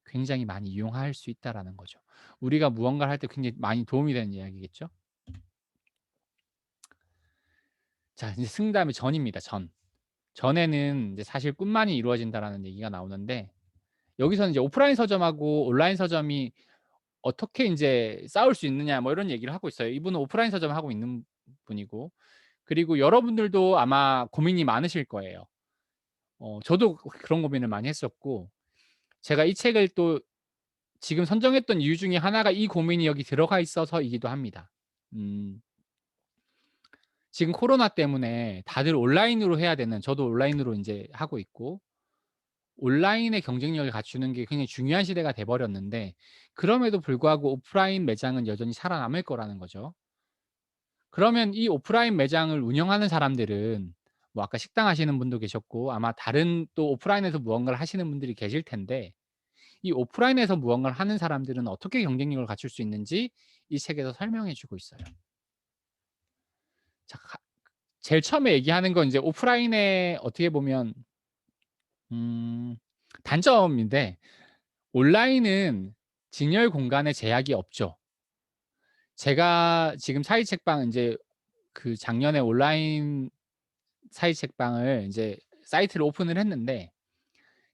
굉장히 많이 이용할 수 있다라는 거죠. 우리가 무언가를 할 때 굉장히 많이 도움이 되는 이야기겠죠. 자, 이제 다음에 전입니다. 전. 전에는 이제 사실 꿈만이 이루어진다라는 얘기가 나오는데, 여기서는 이제 오프라인 서점하고 온라인 서점이 어떻게 인제 싸울 수 있느냐, 뭐 이런 얘기를 하고 있어요. 이분은 오프라인 서점을 하고 있는 분이고, 그리고 여러분들도 아마 고민이 많으실 거예요. 저도 그런 고민을 많이 했었고, 제가 이 책을 또 지금 선정했던 이유 중에 하나가 이 고민이 여기 들어가 있어서이기도 합니다. 음 지금 코로나 때문에 다들 온라인으로 해야 되는, 저도 온라인으로 인제 하고 있고, 온라인의 경쟁력을 갖추는 게 굉장히 중요한 시대가 돼 버렸는데, 그럼에도 불구하고 오프라인 매장은 여전히 살아남을 거라는 거죠. 그러면 이 오프라인 매장을 운영하는 사람들은, 뭐 아까 식당 하시는 분도 계셨고 아마 다른 또 오프라인에서 무언가를 하시는 분들이 계실 텐데, 이 오프라인에서 무언가를 하는 사람들은 어떻게 경쟁력을 갖출 수 있는지 이 책에서 설명해 주고 있어요. 자, 제일 처음에 얘기하는 건 이제 오프라인의 어떻게 보면 음 단점인데, 온라인은 진열 공간에 제약이 없죠. 제가 지금 사이 책방 인제 그 작년에 온라인 사이 책방을 인제 사이트를 오픈을 했는데,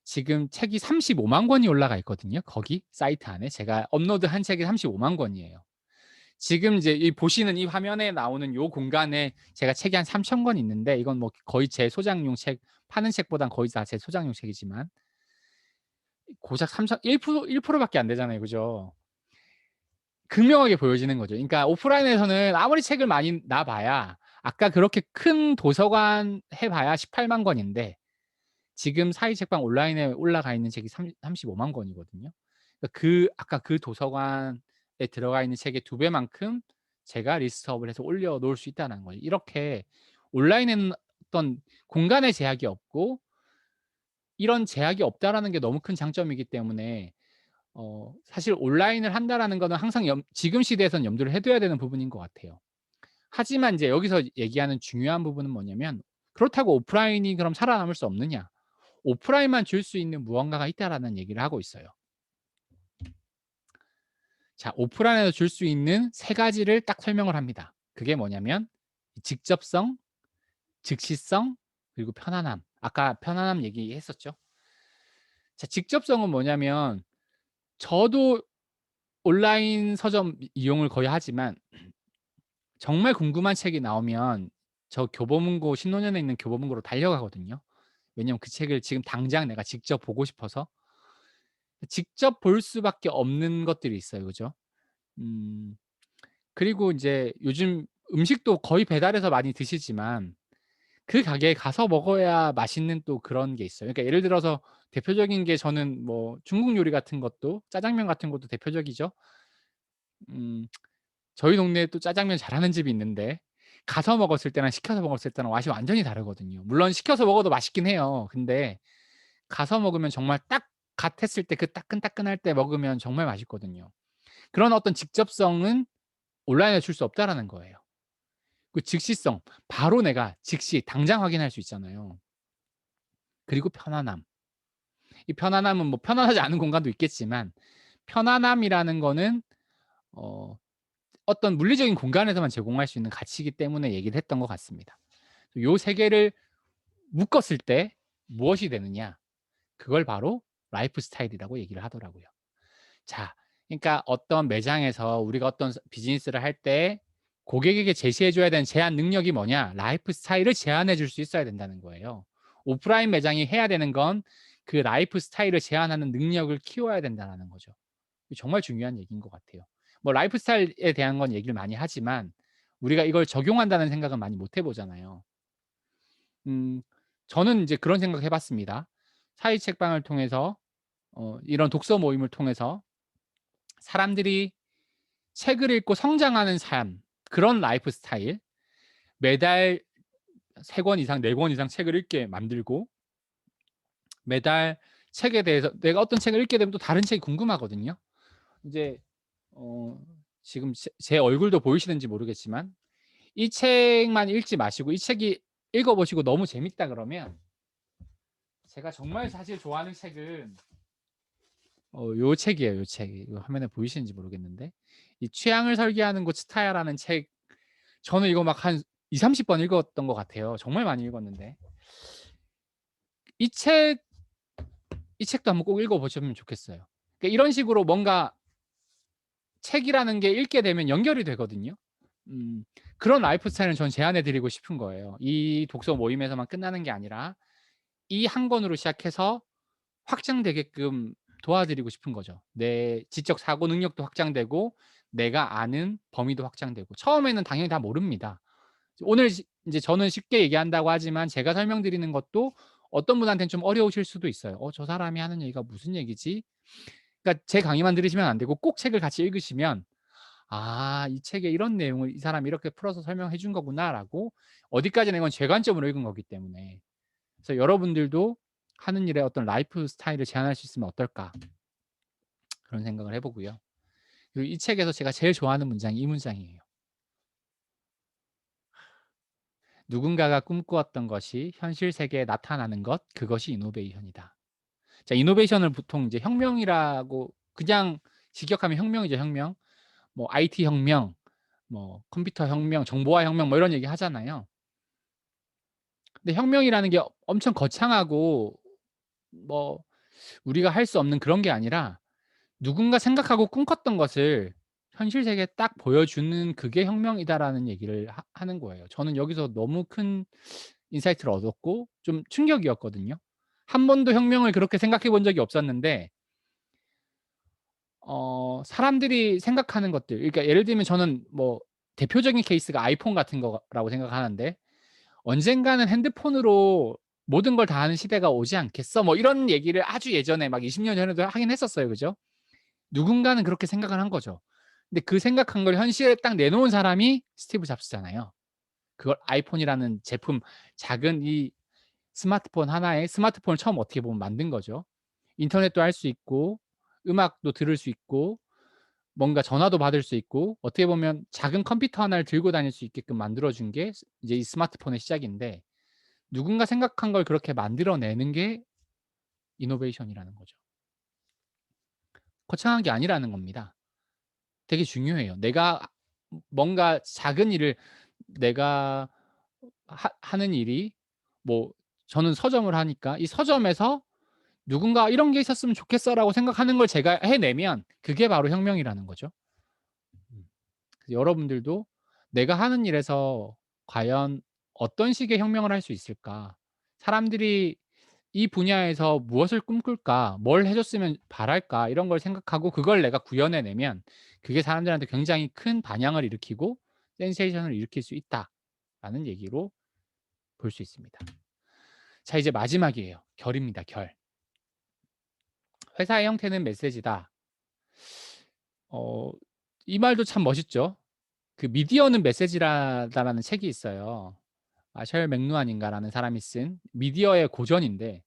지금 책이 35만 권이 올라가 있거든요. 거기 사이트 안에 제가 업로드한 책이 35만 권이에요. 지금 이제 이 보시는 이 화면에 나오는 요 공간에 제가 책이 한 3천 권 있는데, 이건 뭐 거의 제 소장용 책, 파는 책보단 거의 다 제 소장용 책이지만 고작 3천 1% 밖에 안 되잖아요. 그죠? 극명하게 보여지는 거죠. 그러니까 오프라인에서는 아무리 책을 많이 놔 봐야, 아까 그렇게 큰 도서관 해 봐야 18만 권인데 지금 사이책방 온라인에 올라가 있는 책이 35만 권이거든요. 그러니까 아까 그 도서관에 들어가 있는 책의 2배만큼 제가 리스트업을 해서 올려 놓을 수 있다는 거죠. 이렇게 온라인에는 어떤 공간의 제약이 없고 이런 제약이 없다라는 게 너무 큰 장점이기 때문에 사실 온라인을 한다라는 거는 항상 지금 시대에서는 염두를 해 둬야 되는 부분인 것 같아요. 하지만 인제 여기서 얘기하는 중요한 부분은 뭐냐면, 그렇다고 오프라인이 그럼 살아남을 수 없느냐? 오프라인만 줄 수 있는 무언가가 있다라는 얘기를 하고 있어요. 자, 오프라인에서 줄 수 있는 세 가지를 딱 설명을 합니다. 그게 뭐냐면 직접성, 즉시성, 그리고 편안함. 아까 편안함 얘기했었죠. 자, 직접성은 뭐냐면, 저도 온라인 서점 이용을 거의 하지만 정말 궁금한 책이 나오면 저 교보문고, 신논현에 있는 교보문고로 달려가거든요. 왜냐면 그 책을 지금 당장 내가 직접 보고 싶어서. 직접 볼 수밖에 없는 것들이 있어요. 그죠? 음 그리고 인제 요즘 음식도 거의 배달해서 많이 드시지만 그 가게에 가서 먹어야 맛있는 또 그런 게 있어요. 그러니까 예를 들어서 대표적인 게, 저는 뭐 중국 요리 같은 것도, 짜장면 같은 것도 대표적이죠. 음 저희 동네에 또 짜장면 잘하는 집이 있는데 가서 먹었을 때랑 시켜서 먹었을 때랑 맛이 완전히 다르거든요. 물론 시켜서 먹어도 맛있긴 해요. 근데 가서 먹으면 정말 딱 갓 했을 때 그 따끈따끈할 때 먹으면 정말 맛있거든요. 그런 어떤 직접성은 온라인에 줄 수 없다라는 거예요. 그 즉시성, 바로 내가 즉시 당장 확인할 수 있잖아요. 그리고 편안함. 이 편안함은 뭐 편안하지 않은 공간도 있겠지만, 편안함이라는 거는 어 어떤 물리적인 공간에서만 제공할 수 있는 가치이기 때문에 얘기를 했던 것 같습니다. 요 세 개를 묶었을 때 무엇이 되느냐? 그걸 바로 라이프 스타일이라고 얘기를 하더라고요. 자, 그러니까 어떤 매장에서 우리가 어떤 비즈니스를 할 때 고객에게 제시해 줘야 되는 제안 능력이 뭐냐? 라이프 스타일을 제안해 줄 수 있어야 된다는 거예요. 오프라인 매장이 해야 되는 건 그 라이프 스타일을 제안하는 능력을 키워야 된다는 거죠. 정말 중요한 얘기인 것 같아요. 뭐 라이프 스타일에 대한 건 얘기를 많이 하지만 우리가 이걸 적용한다는 생각은 많이 못 해 보잖아요. 음 저는 인제 그런 생각 해 봤습니다. 사이 책방을 통해서, 이런 독서 모임을 통해서 사람들이 책을 읽고 성장하는 삶, 그런 라이프 스타일, 매달 3권 이상, 4권 이상 책을 읽게 만들고, 매달 책에 대해서 내가 어떤 책을 읽게 되면 또 다른 책이 궁금하거든요. 인제 어 지금 제 얼굴도 보이시는지 모르겠지만, 이 책만 읽지 마시고 이 책이 읽어 보시고 너무 재밌다 그러면, 제가 정말 사실 좋아하는 책은 요 책이에요, 요 책. 이거 화면에 보이시는지 모르겠는데, 이 취향을 설계하는 곳 츠타야라는 책, 저는 이거 막 한 20-30번 읽었던 것 같아요. 정말 많이 읽었는데. 이 책 이 책도 한번 꼭 읽어 보셨으면 좋겠어요. 그러니까 이런 식으로 뭔가 책이라는 게 읽게 되면 연결이 되거든요. 음 그런 라이프 스타일을 저는 제안해 드리고 싶은 거예요. 이 독서 모임에서만 끝나는 게 아니라 이 한 권으로 시작해서 확장되게끔 도와드리고 싶은 거죠. 내 지적 사고 능력도 확장되고 내가 아는 범위도 확장되고. 처음에는 당연히 다 모릅니다. 오늘 인제 저는 쉽게 얘기한다고 하지만 제가 설명드리는 것도 어떤 분한테는 좀 어려우실 수도 있어요. '저 사람이 하는 얘기가 무슨 얘기지?' 그러니까 제 강의만 들으시면 안 되고 꼭 책을 같이 읽으시면 '아, 이 책에 이런 내용을 이 사람이 이렇게 풀어서 설명해 준 거구나.'라고, 어디까지나 이건 제 관점으로 읽은 거기 때문에. 그래서 여러분들도 하는 일에 어떤 라이프 스타일을 제안할 수 있으면 어떨까, 그런 생각을 해 보고요. 그리고 이 책에서 제가 제일 좋아하는 문장이 이 문장이에요. "누군가가 꿈꾸었던 것이 현실 세계에 나타나는 것, 그것이 이노베이션이다." 자, 이노베이션을 보통 이제 혁명이라고 그냥 직역하면 혁명이죠, 혁명. 뭐 IT 혁명, 뭐 컴퓨터 혁명, 정보화 혁명, 뭐 이런 얘기 하잖아요. 근데 혁명이라는 게 엄청 거창하고 뭐 우리가 할 수 없는 그런 게 아니라, 누군가 생각하고 꿈꿨던 것을 현실 세계에 딱 보여주는 그게 혁명이다라는 얘기를 하는 거예요. 저는 여기서 너무 큰 인사이트를 얻었고 좀 충격이었거든요. 한 번도 혁명을 그렇게 생각해 본 적이 없었는데 사람들이 생각하는 것들, 그러니까 예를 들면 저는 뭐 대표적인 케이스가 아이폰 같은 거라고 생각하는데, '언젠가는 핸드폰으로 모든 걸 다 하는 시대가 오지 않겠어?' 뭐 이런 얘기를 아주 예전에 막 20년 전에도 하긴 했었어요. 그죠? 누군가는 그렇게 생각을 한 거죠. 근데 그 생각한 걸 현실에 딱 내놓은 사람이 스티브 잡스잖아요. 그걸 아이폰이라는 제품, 작은 이 스마트폰 하나에 스마트폰을 처음 어떻게 보면 만든 거죠. 인터넷도 할 수 있고 음악도 들을 수 있고 뭔가 전화도 받을 수 있고 어떻게 보면 작은 컴퓨터 하나를 들고 다닐 수 있게끔 만들어 준 게 이제 이 스마트폰의 시작인데, 누군가 생각한 걸 그렇게 만들어 내는 게 이노베이션이라는 거죠. 거창한 게 아니라는 겁니다. 되게 중요해요. 내가 뭔가 작은 일을, 내가 하는 일이, 뭐 저는 서점을 하니까 이 서점에서 누군가 '이런 게 있었으면 좋겠어.'라고 생각하는 걸 제가 해내면 그게 바로 혁명이라는 거죠. 음. 그래서 여러분들도 '내가 하는 일에서 과연 어떤 식의 혁명을 할 수 있을까? 사람들이 이 분야에서 무엇을 꿈꿀까? 뭘 해 줬으면 바랄까?' 이런 걸 생각하고 그걸 내가 구현해 내면 그게 사람들한테 굉장히 큰 반향을 일으키고 센세이션을 일으킬 수 있다라는 얘기로 볼 수 있습니다. 자, 이제 마지막이에요. 결입니다, 결. 회사의 형태는 메시지다. 어 이 말도 참 멋있죠. 그 미디어는 메시지라다라는 책이 있어요. 마셜 맥루한인가라는 사람이 쓴 미디어의 고전인데,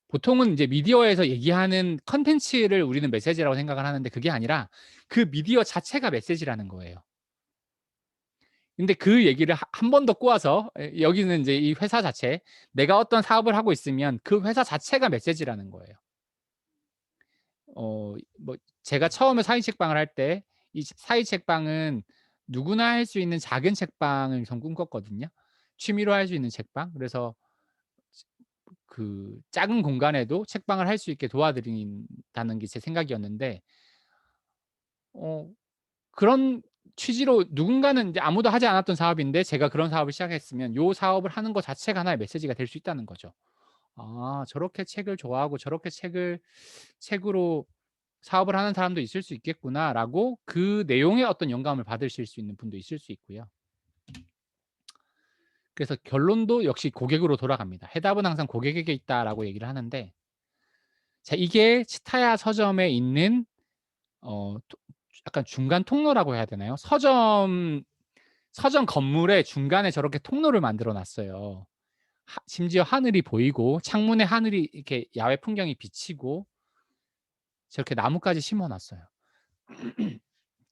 보통은 이제 미디어에서 얘기하는 컨텐츠를 우리는 메시지라고 생각을 하는데 그게 아니라 그 미디어 자체가 메시지라는 거예요. 근데 그 얘기를 한 번 더 꼬아서, 여기는 이제 이 회사 자체, 내가 어떤 사업을 하고 있으면 그 회사 자체가 메시지라는 거예요. 뭐 제가 처음에 사인 책방을 할 때 이 사인 책방은 누구나 할 수 있는 작은 책방을 전 꿈꿨거든요. 취미로 할 수 있는 책방. 그래서 그 작은 공간에도 책방을 할 수 있게 도와드린다는 게 제 생각이었는데, 어 그런 취지로 누군가는 인제 아무도 하지 않았던 사업인데 제가 그런 사업을 시작했으면 요 사업을 하는 것 자체가 하나의 메시지가 될 수 있다는 거죠. '아, 저렇게 책을 좋아하고 저렇게 책으로 사업을 하는 사람도 있을 수 있겠구나.'라고 그 내용에 어떤 영감을 받으실 수 있는 분도 있을 수 있고요. 그래서 결론도 역시 고객으로 돌아갑니다. "해답은 항상 고객에게 있다."라고 얘기를 하는데, 자, 이게 치타야 서점에 있는 토 약간 중간 통로라고 해야 되나요? 서점 건물의 중간에 저렇게 통로를 만들어 놨어요. 심지어 하늘이 보이고 창문에 하늘이 이렇게 야외 풍경이 비치고 저렇게 나무까지 심어 놨어요.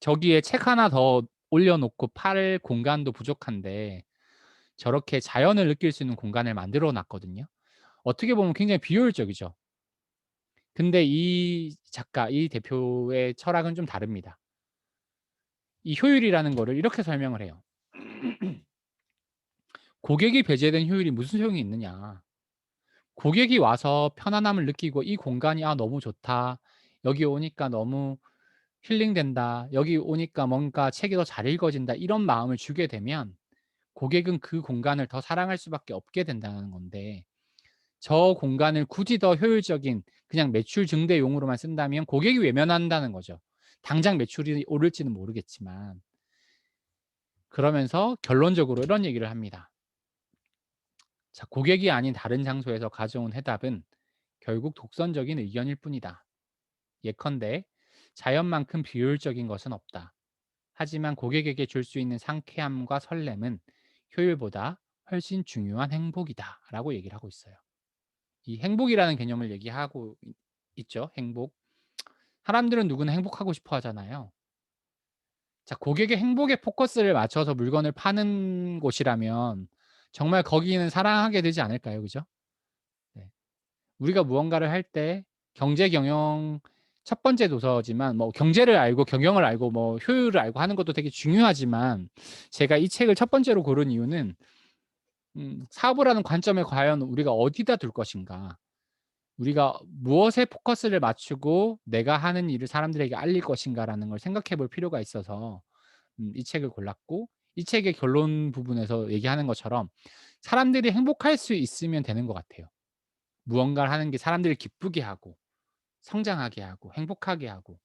저기에 책 하나 더 올려 놓고 팔 공간도 부족한데 저렇게 자연을 느낄 수 있는 공간을 만들어 놨거든요. 어떻게 보면 굉장히 비효율적이죠. 근데 이 작가, 이 대표의 철학은 좀 다릅니다. 이 효율이라는 거를 이렇게 설명을 해요. "고객이 배제된 효율이 무슨 소용이 있느냐. 고객이 와서 편안함을 느끼고 이 공간이 '아, 너무 좋다. 여기 오니까 너무 힐링된다. 여기 오니까 뭔가 책이 더 잘 읽어진다.' 이런 마음을 주게 되면 고객은 그 공간을 더 사랑할 수밖에 없게 된다는 건데, 저 공간을 굳이 더 효율적인 그냥 매출 증대용으로만 쓴다면 고객이 외면한다는 거죠. 당장 매출이 오를지는 모르겠지만. 그러면서 결론적으로 이런 얘기를 합니다. 자, 고객이 아닌 다른 장소에서 가져온 해답은 결국 독선적인 의견일 뿐이다. 예컨대 자연만큼 비효율적인 것은 없다. 하지만 고객에게 줄 수 있는 상쾌함과 설렘은 효율보다 훨씬 중요한 행복이다. 라고 얘기를 하고 있어요. 이 행복이라는 개념을 얘기하고 있죠. 행복. 사람들은 누구나 행복하고 싶어 하잖아요. 자, 고객의 행복에 포커스를 맞춰서 물건을 파는 곳이라면 정말 거기는 사랑하게 되지 않을까요? 그죠? 네. 우리가 무언가를 할 때 경제 경영 첫 번째 도서지만, 뭐 경제를 알고 경영을 알고 뭐 효율을 알고 하는 것도 되게 중요하지만, 제가 이 책을 첫 번째로 고른 이유는 사업을 하는 관점에 과연 우리가 어디다 둘 것인가. 우리가 무엇에 포커스를 맞추고 '내가 하는 일을 사람들에게 알릴 것인가.'라는 걸 생각해 볼 필요가 있어서 이 책을 골랐고, 이 책의 결론 부분에서 얘기하는 것처럼 사람들이 행복할 수 있으면 되는 것 같아요. 무언가를 하는 게 사람들을 기쁘게 하고 성장하게 하고 행복하게 하고.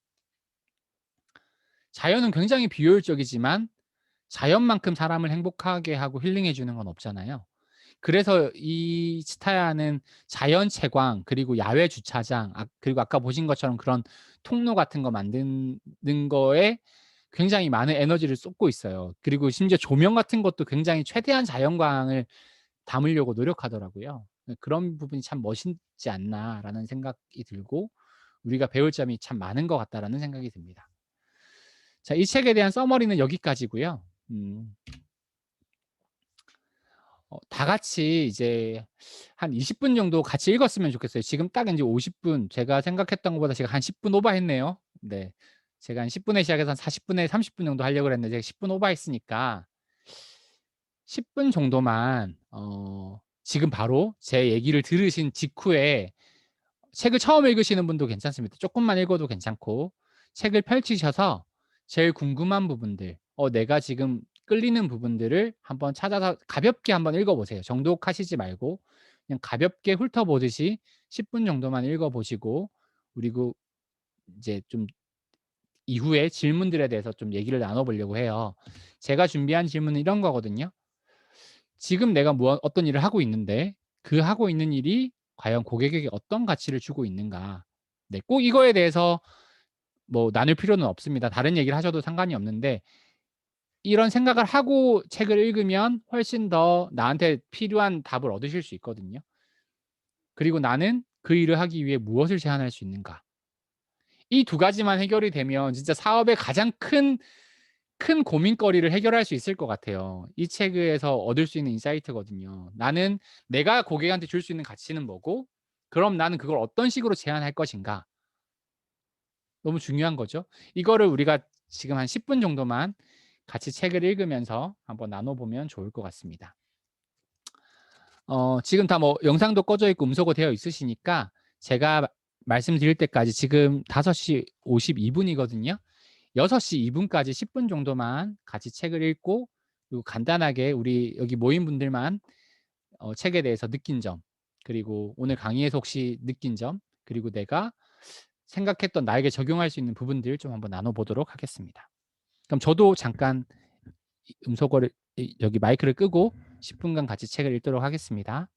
자연은 굉장히 비효율적이지만 자연만큼 사람을 행복하게 하고 힐링해 주는 건 없잖아요. 그래서 이 치타야는 자연 채광, 그리고 야외 주차장, 그리고 아까 보신 것처럼 그런 통로 같은 거 만드는 거에 굉장히 많은 에너지를 쏟고 있어요. 그리고 심지어 조명 같은 것도 굉장히 최대한 자연광을 담으려고 노력하더라고요. 그런 부분이 '참 멋있지 않나.'라는 생각이 들고 '우리가 배울 점이 참 많은 것 같다.'라는 생각이 듭니다. 자, 이 책에 대한 서머리는 여기까지고요. 다 같이 이제 한 20분 정도 같이 읽었으면 좋겠어요. 지금 딱 인제 50 분, 제가 생각했던 것보다 제가 한 10분 오버했네요. 네. 제가 한 10 분에 시작해서 한 40 분에 30분 정도 하려고 그랬는데 제가 10분 오버했으니까 10분 정도만 지금 바로 제 얘기를 들으신 직후에, 책을 처음 읽으시는 분도 괜찮습니다. 쪼끔만 읽어도 괜찮고, 책을 펼치셔서 제일 궁금한 부분들, 내가 지금 끌리는 부분들을 한번 찾아서 가볍게 한번 읽어 보세요. 정독하시지 말고 그냥 가볍게 훑어보듯이 10분 정도만 읽어 보시고, 그리고 이제 좀 이후에 질문들에 대해서 좀 얘기를 나눠 보려고 해요. 제가 준비한 질문은 이런 거거든요. 지금 내가 어떤 일을 하고 있는데 그 하고 있는 일이 과연 고객에게 어떤 가치를 주고 있는가. 네, 꼭 이거에 대해서 뭐 나눌 필요는 없습니다. 다른 얘기를 하셔도 상관이 없는데, 이런 생각을 하고 책을 읽으면 훨씬 더 나한테 필요한 답을 얻으실 수 있거든요. 그리고 '나는 그 일을 하기 위해 무엇을 제안할 수 있는가.' 이 두 가지만 해결이 되면 진짜 사업의 가장 큰 고민거리를 해결할 수 있을 것 같아요. 이 책에서 얻을 수 있는 인사이트거든요. 나는 내가 고객한테 줄 수 있는 가치는 뭐고, 그럼 나는 그걸 어떤 식으로 제안할 것인가. 너무 중요한 거죠. 이거를 우리가 지금 한 10분 정도만 같이 책을 읽으면서 한번 나눠 보면 좋을 것 같습니다. 지금 다 뭐 영상도 꺼져 있고 음소거 되어 있으시니까 제가 말씀드릴 때까지 지금 5시 52 분이거든요. 6시 2 분까지 10분 정도만 같이 책을 읽고, 그리고 간단하게 우리 여기 모인 분들만 책에 대해서 느낀 점, 그리고 오늘 강의에서 혹시 느낀 점, 그리고 내가 생각했던 나에게 적용할 수 있는 부분들 좀 한번 나눠 보도록 하겠습니다. 그럼 저도 잠깐 이 음소거를 여기 마이크를 끄고 10 분간 같이 책을 읽도록 하겠습니다.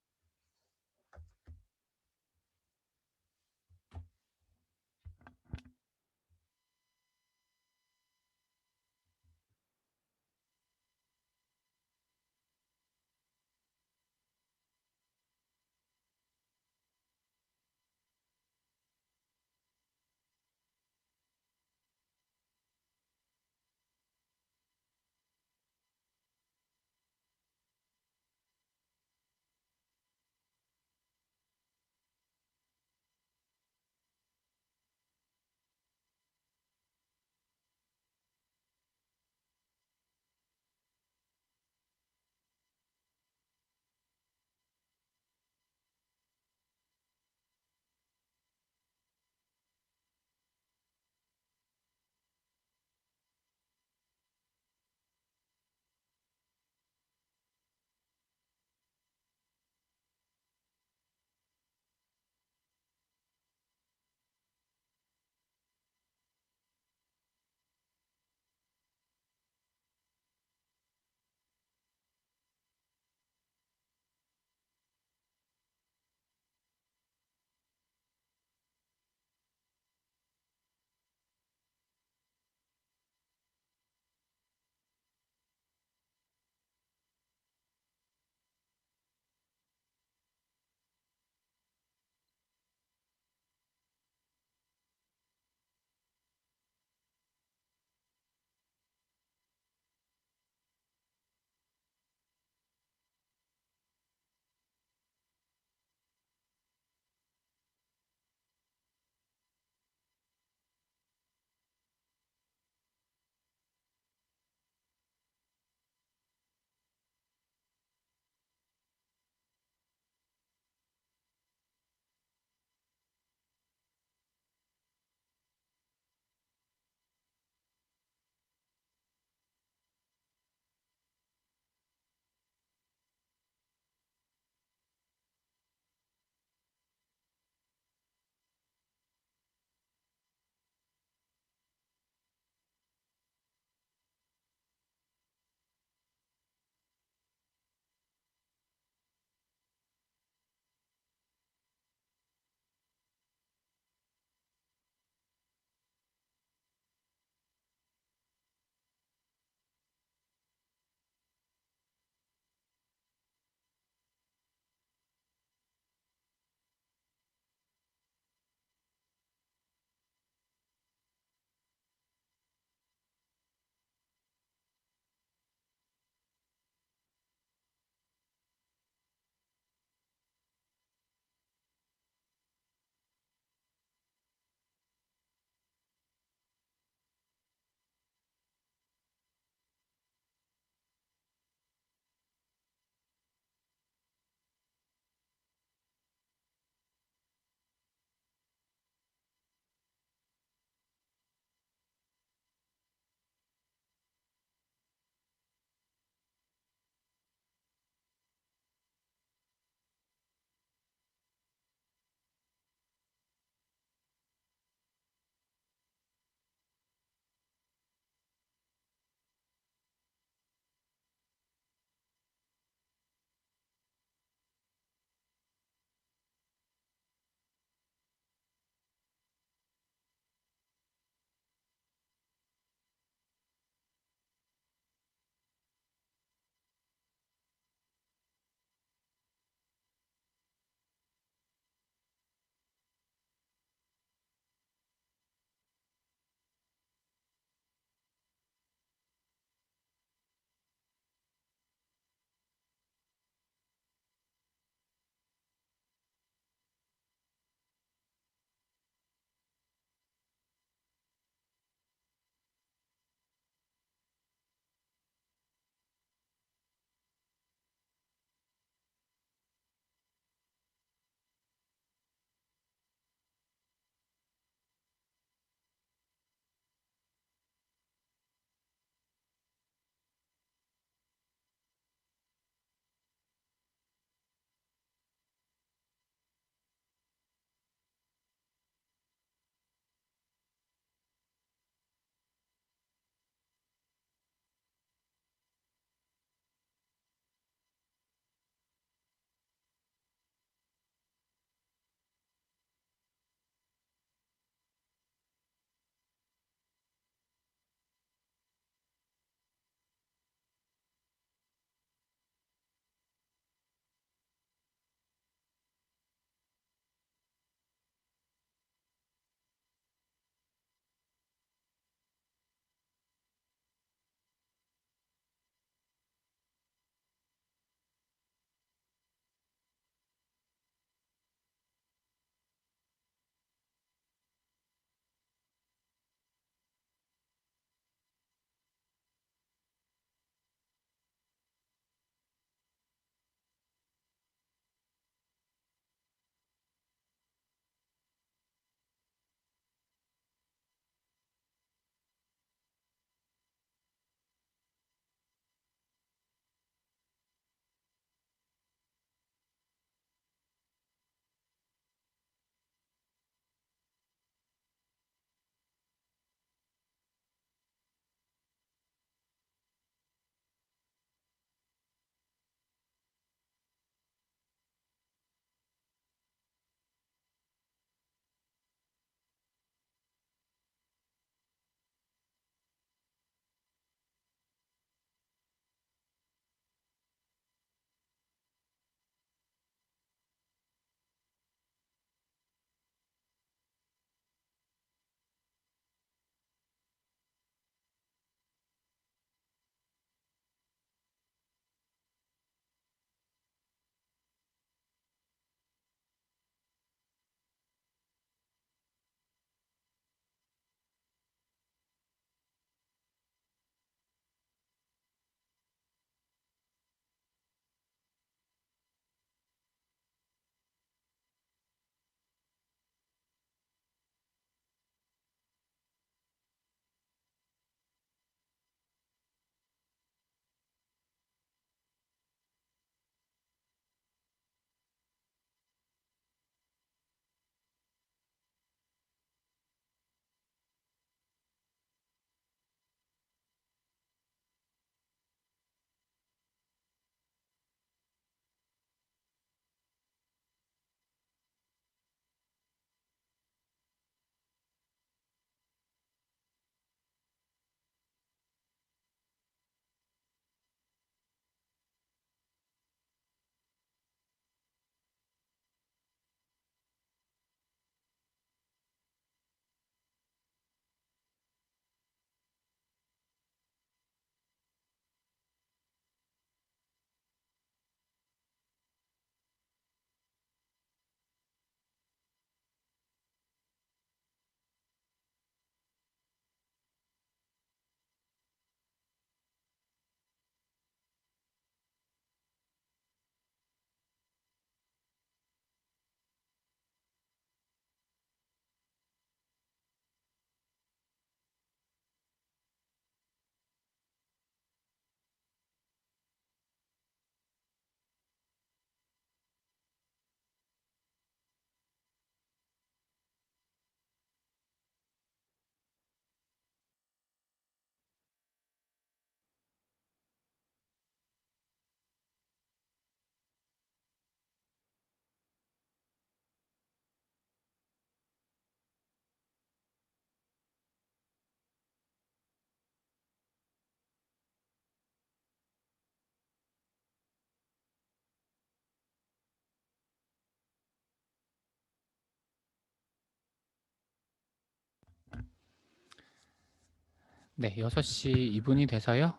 네, 6시 2분이 돼서요.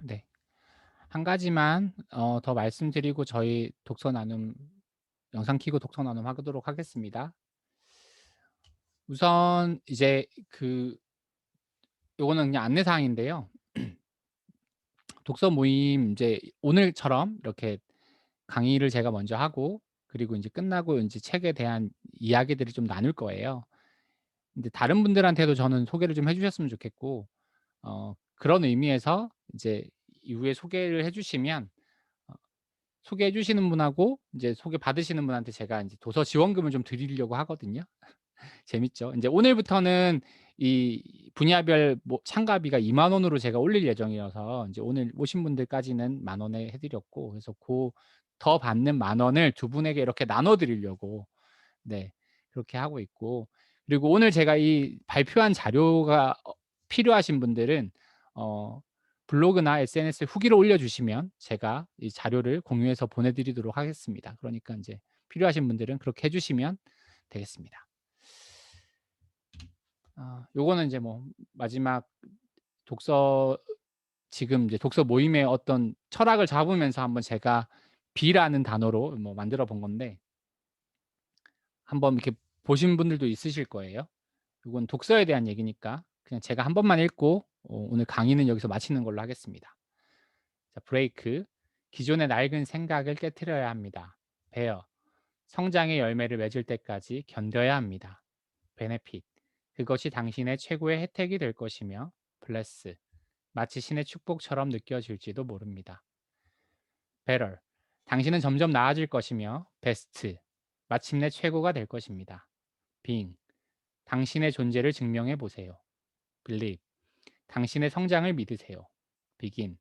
네. 한 가지만 더 말씀드리고 저희 독서 나눔 영상 켜고 독서 나눔 하도록 하겠습니다. 우선 이제 요거는 그냥 안내 사항인데요. 독서 모임 이제 오늘처럼 이렇게 강의를 제가 먼저 하고 그리고 인제 끝나고 인제 책에 대한 이야기들을 좀 나눌 거예요. 근데 다른 분들한테도 저는 소개를 좀 해 주셨으면 좋겠고 그런 의미에서 이제 이후에 소개를 해 주시면 어 소개해 주시는 분하고 인제 소개받으시는 분한테 제가 인제 도서 지원금을 좀 드리려고 하거든요. 재밌죠. 인제 오늘부터는 이 분야별 뭐 참가비가 2만 원으로 제가 올릴 예정이어서 인제 오늘 오신 분들까지는 1만 원에 해 드렸고 그래서 더 받는 1만 원을 두 분에게 이렇게 나눠 드리려고 네 그렇게 하고 있고 그리고 오늘 제가 이 발표한 자료가 필요하신 분들은 어 블로그나 SNS에 후기를 올려 주시면 제가 이 자료를 공유해서 보내 드리도록 하겠습니다. 그러니까 인제 필요하신 분들은 그렇게 해 주시면 되겠습니다. 요거는 인제 뭐 마지막 독서 지금 이제 독서 모임의 어떤 철학을 잡으면서 한번 제가 B라는 단어로 뭐 만들어 본 건데 한번 이렇게 보신 분들도 있으실 거예요. 요건 독서에 대한 얘기니까 그냥 제가 한 번만 읽고 오늘 강의는 여기서 마치는 걸로 하겠습니다. 자, 브레이크. 기존의 낡은 생각을 깨트려야 합니다. 베어. 성장의 열매를 맺을 때까지 견뎌야 합니다. 베네핏. 그것이 당신의 최고의 혜택이 될 것이며 블레스. 마치 신의 축복처럼 느껴질지도 모릅니다. 베럴. 당신은 점점 나아질 것이며 베스트. 마침내 최고가 될 것입니다. 빙. 당신의 존재를 증명해 보세요. 빌립. 당신의 성장을 믿으세요. 비긴.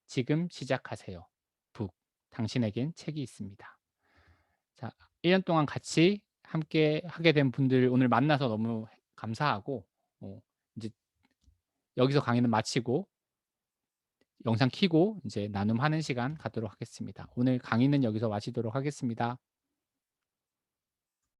지금 시작하세요. 북. 당신에겐 책이 있습니다. 자, 1년 동안 같이 함께 하게 된 분들 오늘 만나서 너무 감사하고 이제 여기서 강의는 마치고 영상 켜고 이제 나눔하는 시간 갖도록 하겠습니다. 오늘 강의는 여기서 마치도록 하겠습니다.